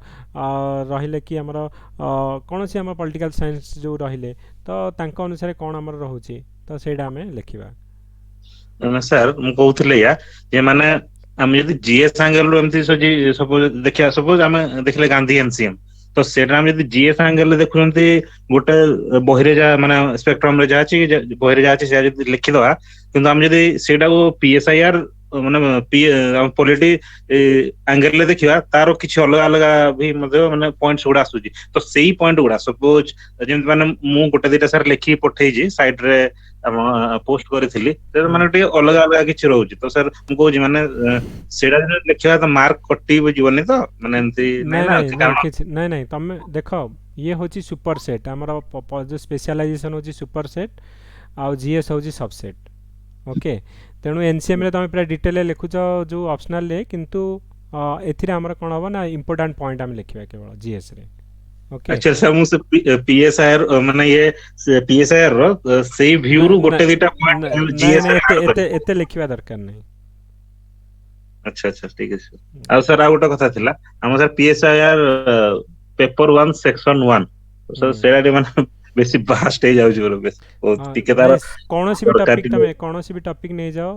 रहिले कि हमरो कोन से हमर पॉलिटिकल साइंस जो रहिले तो तांका अनुसार कोन हमर रहउची तो सेडा हमें लिखिबा सर मु कहउथले या जे माने हम यदि जीएस एंगल रो एमती सपोज देखिया सपोज हम देखले गांधी एनसीएम ତ ସେଇଟା ଆମେ ଯଦି ଜିଏସ୍ ଆଙ୍ଗେଲ ରେ ଦେଖୁଛନ୍ତି ଗୋଟେ ବହିରେ ଯାହା ମାନେ ସ୍ପେକ୍ଟ୍ରମ ରେ ଯାହା ଅଛି ବହିରେ ଯାହା ଅଛି ସେଇଟା ଯଦି ଲେଖିଦବା, କିନ୍ତୁ ଆମେ ଯଦି ସେଇଟାକୁ PSIR ମାନେ ପଲିଟି ଆଙ୍ଗେଲ ରେ ଦେଖିବା ତାର କିଛି ଅଲଗା ଅଲଗା ବି ମଧ୍ୟ ମାନେ ପଏଣ୍ଟସ ଗୁଡା ଆସୁଛି। ତ ସେଇ ପଏଣ୍ଟ ଗୁଡା ସପୋଜ ଯେମିତି ମାନେ ମୁଁ ଗୋଟେ ଦିଟା ସାର୍ ଲେଖିକି ପଠେଇଛି ସାଇଟ ରେ ପୋଷ୍ଟ କରିଥିଲି, ମାନେ ଟିକେ ଅଲଗା ଅଲଗା କିଛି ରହୁଛି। ତ ସାର୍ ମୁଁ କହୁଛି ମାନେ ସେଇଟା ଯଦି ଲେଖିବା ତ ମାର୍କ କଟି ଯିବନି ତ, ମାନେ ଏମିତି ନାଇଁ ନାଇଁ ନା ନାଇଁ ଅଛି ନାଇଁ କାରଣ କିଛି ନାଇଁ ନାଇଁ ତମେ ଦେଖ ଇଏ ହେଉଛି ସୁପର ସେଟ୍ ଆମର ଯେଉଁ ସ୍ପେଶାଲାଇଜେସନ୍ ହେଉଛି ସୁପର ସେଟ୍ ଆଉ ଜିଏସ୍ ହେଉଛି ସବସେଟ୍। ଓକେ, ତେଣୁ ଏନସିଏମ୍ରେ ତମେ ପୁରା ଡିଟେଲରେ ଲେଖୁଛ ଯେଉଁ ଅପସନାଲରେ, କିନ୍ତୁ ଏଥିରେ ଆମର କ'ଣ ହେବ ନା ଇମ୍ପୋର୍ଟାଣ୍ଟ ପଏଣ୍ଟ ଆମେ ଲେଖିବା କେବଳ ଜିଏସ୍ରେ। ଓକେ, ଆକ୍ଚୁଆଲି ସାର୍ ମୁଁ ସେ PSIR ମାନେ ଇଏ PSIR ର ସେଇ ନା ଭ୍ୟୁରୁ ନା ଗୋଟେ ଦିଟା ପଏଣ୍ଟ ନାଇଁ GS ନାଇଁ ରେ ଏତେ ଆଡ୍ ଏତେ କରିବି। ଏତେ ଲେଖିବା ଦରକାର ନାହିଁ। ଆଚ୍ଛା ଆଚ୍ଛା ଠିକ ଅଛି। ଆଉ ସାର୍ ଆଉ ଗୋଟେ କଥା ଥିଲା, ଆମର sir PSIR paper 1 section 1 sir ସେଇଟା ଟିକେ ମାନେ ବେଶୀ ଭାଷ୍ଟ ହେଇଯାଉଛି ମୋର ବେଶୀ ଟିକେ ତାର ନାଇଁ କୌଣସି ବି ଦରକାର ଟପିକ୍ ଟିକେ। ତମେ କୌଣସି ବି ଟପିକ୍ ନେଇଯାଅ,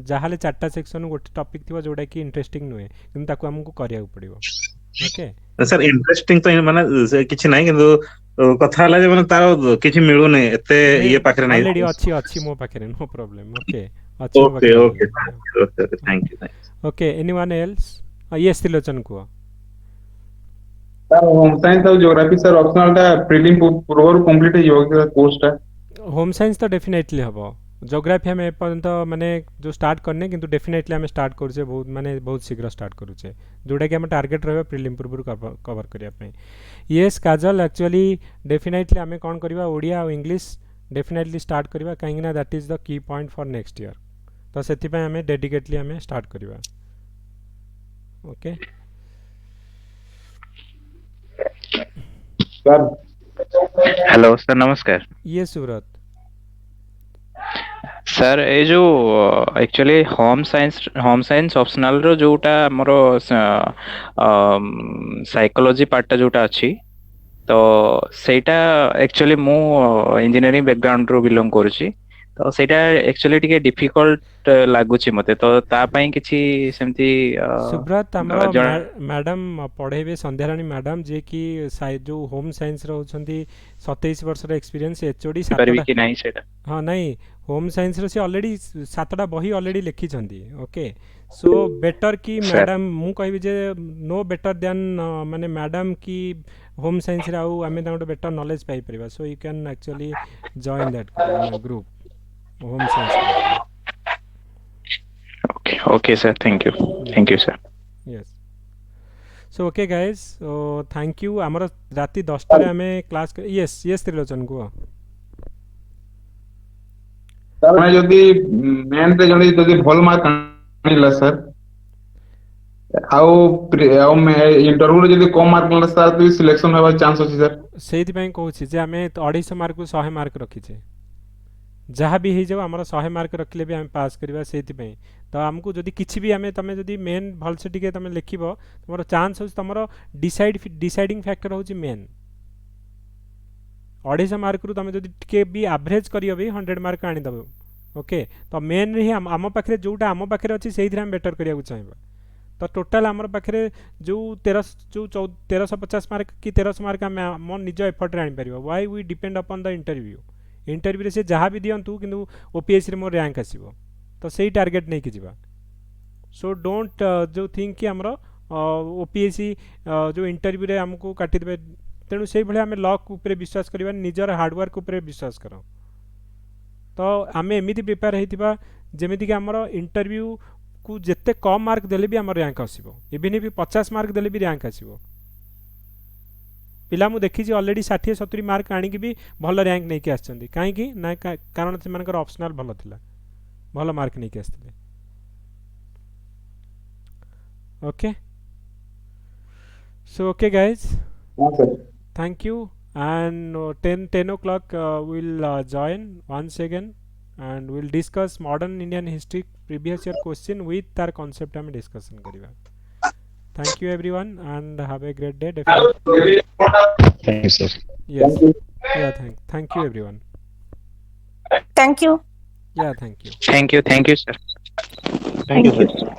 ଯାହାହେଲେ 4ଟା ସେକ୍ସନ୍ ଗୋଟେ ଟପିକ୍ ଥିବ ଯେଉଁଟାକି ଇଣ୍ଟରେଷ୍ଟିଂ ନୁହେଁ, କିନ୍ତୁ ତାକୁ ଆମକୁ କରିବାକୁ ପଡ଼ିବ। ଓକେ, ସାର୍ ଇଣ୍ଟରେଷ୍ଟିଂ ତ ମାନେ ସେ କିଛି ନାହିଁ, କିନ୍ତୁ କଥା ହେଲା ଯେ ମାନେ ତାର କିଛି ମିଳୁନି ଏତେ ଇଏ ପାଖରେ ନାହିଁ। ଅଲରେଡ଼ି ଅଛି ମୋ ପାଖରେ, ନୋ ପ୍ରୋବ୍ଲେମ୍। ଓକେ, ଅଛି ମୋ ଓକେ ପାଖରେ okay already. Okay thank you. Okay, anyone else? Yes Trilochan କୁହ। ସାର୍ ହୋମ ସାଇନ୍ସ ଆଉ ଜିଓଗ୍ରାଫି ସାର୍ ଅପସନାଲ ଟା ପ୍ରିଲିମ୍ ପୂର୍ବରୁ କମ୍ପ୍ଲିଟ୍ ହେଇଯିବ କି ସାର୍ କୋର୍ସ ଟା? ହୋମ୍ ସାଇନ୍ସ ତ ଡେଫିନେଟଲି ହେବ। ଜୋଗ୍ରାଫି ଆମେ ଏପର୍ଯ୍ୟନ୍ତ ମାନେ ଯେଉଁ ଷ୍ଟାର୍ଟ କରିନେ, କିନ୍ତୁ ଡେଫିନେଟଲି ଆମେ ଷ୍ଟାର୍ଟ କରୁଛେ ବହୁତ ଶୀଘ୍ର ଷ୍ଟାର୍ଟ କରୁଛେ, ଯେଉଁଟାକି ଆମ ଟାର୍ଗେଟ୍ ରହିବ ପ୍ରିଲିମ୍ ପୂର୍ବରୁ କଭର କରିବା ପାଇଁ। ୟେସ୍ କାଜଲ, ଆକ୍ଚୁଆଲି ଡେଫିନେଟଲି ଆମେ କ'ଣ କରିବା, ଓଡ଼ିଆ ଆଉ ଇଂଲିଶ ଡେଫିନେଟଲି ଷ୍ଟାର୍ଟ କରିବା, କାହିଁକିନା ଦ୍ୟାଟ୍ ଇଜ୍ ଦ କି ପଏଣ୍ଟ ଫର୍ ନେକ୍ସଟ ଇୟର୍। ତ ସେଥିପାଇଁ ଆମେ ଡେଡିକେଟଲି ଆମେ ଷ୍ଟାର୍ଟ କରିବା। ଓକେ ସାର୍ ହ୍ୟାଲୋ ସାର୍, ନମସ୍କାର। ୟେସ୍ ସୁବ୍ରତ। ସାର୍ ଏଇ ଯୋଉ ଆକ୍ଚୁଆଲି ହୋମ ସାଇନ୍ସ ଅପସନାଲ ର ଯୋଉଟା ଆମର ସାଇକୋଲୋଜି ପାର୍ଟଟା ଯୋଉଟା ଅଛି, ତ ସେଇଟା ଆକ୍ଚୁଆଲି ମୁଁ ଇଞ୍ଜିନିୟରିଂ ବ୍ୟାକଗ୍ରାଉଣ୍ଡରୁ ବିଲଙ୍ଗ କରୁଛି, ତ ସେଇଟା ଆକ୍ଚୁଆଲି ଟିକେ ଡିଫିକଲ୍ଟ ଲାଗୁଛି ମତେ। ତ ତା ପାଇଁ କିଛି ସେମିତି ସୁବ୍ରତ, ଆମର ଜଣା ମ୍ୟାଡ଼ାମ୍ ପଢ଼େଇବେ ସନ୍ଧ୍ୟାରାଣୀ ମ୍ୟାଡ଼ାମ୍, ଯିଏକି ଯେଉଁ ହୋମ୍ ସାଇନ୍ସର ହେଉଛନ୍ତି 27 ବର୍ଷର ଏକ୍ସପିରିଏନ୍ସ HOD। ପାରିବି 7ଟା କି ନାହିଁ ସେଇଟା? ହଁ ନାଇଁ, ହୋମ୍ ସାଇନ୍ସର ସେ ଅଲରେଡ଼ି 7ଟା ବହି ଅଲରେଡ଼ି ଲେଖିଛନ୍ତି। ଓକେ, ସୋ ବେଟର୍ କି ସାର୍ ମ୍ୟାଡ଼ାମ୍, ମୁଁ କହିବି ଯେ ନୋ ବେଟର୍ ଦ୍ୟାନ୍ ମାନେ ମ୍ୟାଡ଼ାମ୍ କି ହୋମ୍ ସାଇନ୍ସରେ ଆଉ ଆମେ ତାଙ୍କଠୁ ବେଟର୍ ନଲେଜ୍ ପାଇପାରିବା। So you can actually join that group, home science ଗ୍ରୁପ୍ରେ। Okay sir, thank you sir. Yes, so okay guys, thank you. ଆମର ରାତି 10ଟାରେ ଆମେ କ୍ଲାସ୍। ୟେସ୍ ତ୍ରିଲୋଚନ କୁହ। ମାନେ ଯଦି ମେନ୍ରେ ଜଣେ ଯଦି ଭଲ ମାର୍କ ଆଣିଲା ସାର୍, ଆଉ ଇଣ୍ଟରଭ୍ୟୁରେ ଯଦି କମ୍ ମାର୍କ ଆଣିଲା ସାର୍, ବି ସିଲେକ୍ସନ ହେବାର ଚାନ୍ସ ଅଛି ସାର୍? ସେଇଥିପାଇଁ କହୁଛି ଯେ ଆମେ 250 ମାର୍କରୁ 100 ମାର୍କ ରଖିଛେ। ଯାହା ବି ହେଇଯାଉ ଆମର 100 ମାର୍କ ରଖିଲେ ବି ଆମେ ପାସ୍ କରିବା। ସେଇଥିପାଇଁ ତ ଆମକୁ ଯଦି କିଛି ବି ତମେ ଯଦି ମେନ୍ ଭଲସେ ଟିକେ ତମେ ଲେଖିବ, ତୁମର ଚାନ୍ସ ହେଉଛି, ତୁମର ଡିସାଇଡ଼ିଂ ଫ୍ୟାକ୍ଟର ହେଉଛି ମେନ୍। 250 ମାର୍କରୁ ତୁମେ ଯଦି ଟିକେ ବି ଆଭରେଜ୍ କରିବ ବି 100 ମାର୍କ ଆଣିଦେବ। ଓକେ, ତ ମେନ୍ରେ ହିଁ ଆମ ପାଖରେ ଯେଉଁଟା ଆମ ପାଖରେ ଅଛି ସେଇଥିରେ ଆମେ ବେଟର୍ କରିବାକୁ ଚାହିଁବା। ତ ଟୋଟାଲ୍ ଆମର ପାଖରେ ଯେଉଁ 1350 ମାର୍କ କି 1300 ମାର୍କ ଆମେ ଆମ ନିଜ ଏଫର୍ଟରେ ଆଣିପାରିବା। ୱାଇ ዊ ଡିପେଣ୍ଡ ଅପନ୍ ଦ ଇଣ୍ଟରଭ୍ୟୁରେ ସେ ଯାହା ବି ଦିଅନ୍ତୁ, କିନ୍ତୁ OPSCରେ ମୋର ର୍ୟାଙ୍କ ଆସିବ, ତ ସେଇ ଟାର୍ଗେଟ୍ ନେଇକି ଯିବା। ସୋ ଡୋଣ୍ଟ ଯେଉଁ ଥିଙ୍କ କି ଆମର OPSC ଯେଉଁ ଇଣ୍ଟରଭ୍ୟୁରେ ଆମକୁ କାଟିଦେବେ, ତେଣୁ ସେଇଭଳି ଆମେ ଲକ୍ ଉପରେ ବିଶ୍ୱାସ କରିବାନି, ନିଜର ହାର୍ଡ଼ୱାର୍କ ଉପରେ ବିଶ୍ୱାସ କର। ତ ଆମେ ଏମିତି ପ୍ରିପେୟାର ହେଇଥିବା ଯେମିତିକି ଆମର ଇଣ୍ଟରଭ୍ୟୁକୁ ଯେତେ କମ୍ ମାର୍କ ଦେଲେ ବି ଆମର ର୍ୟାଙ୍କ ଆସିବ, ଇଭିନ୍ ବି 50 ମାର୍କ ଦେଲେ ବି ର୍ୟାଙ୍କ ଆସିବ। ପିଲା ମୁଁ ଦେଖିଛି ଅଲରେଡ଼ି 60-70 ମାର୍କ ଆଣିକି ବି ଭଲ ର୍ୟାଙ୍କ ନେଇକି ଆସିଛନ୍ତି। କାହିଁକି ନା କାରଣ ସେମାନଙ୍କର ଅପସନାଲ୍ ଭଲ ଥିଲା, ଭଲ ମାର୍କ ନେଇକି ଆସିଥିଲେ। ଓକେ, ସୋ ଓକେ ଗାଇଜ୍, ହଁ sir. thank you, and 10 o'clock we'll join once again, and we'll discuss modern Indian history previous year question with our concept ଆମେ discussion କରିବା। Thank you everyone and have a great day. Definitely. Thank you, sir. Yes, yeah, thank you everyone. Thank you. Yeah, thank you. Thank you, sir. Thank you, sir.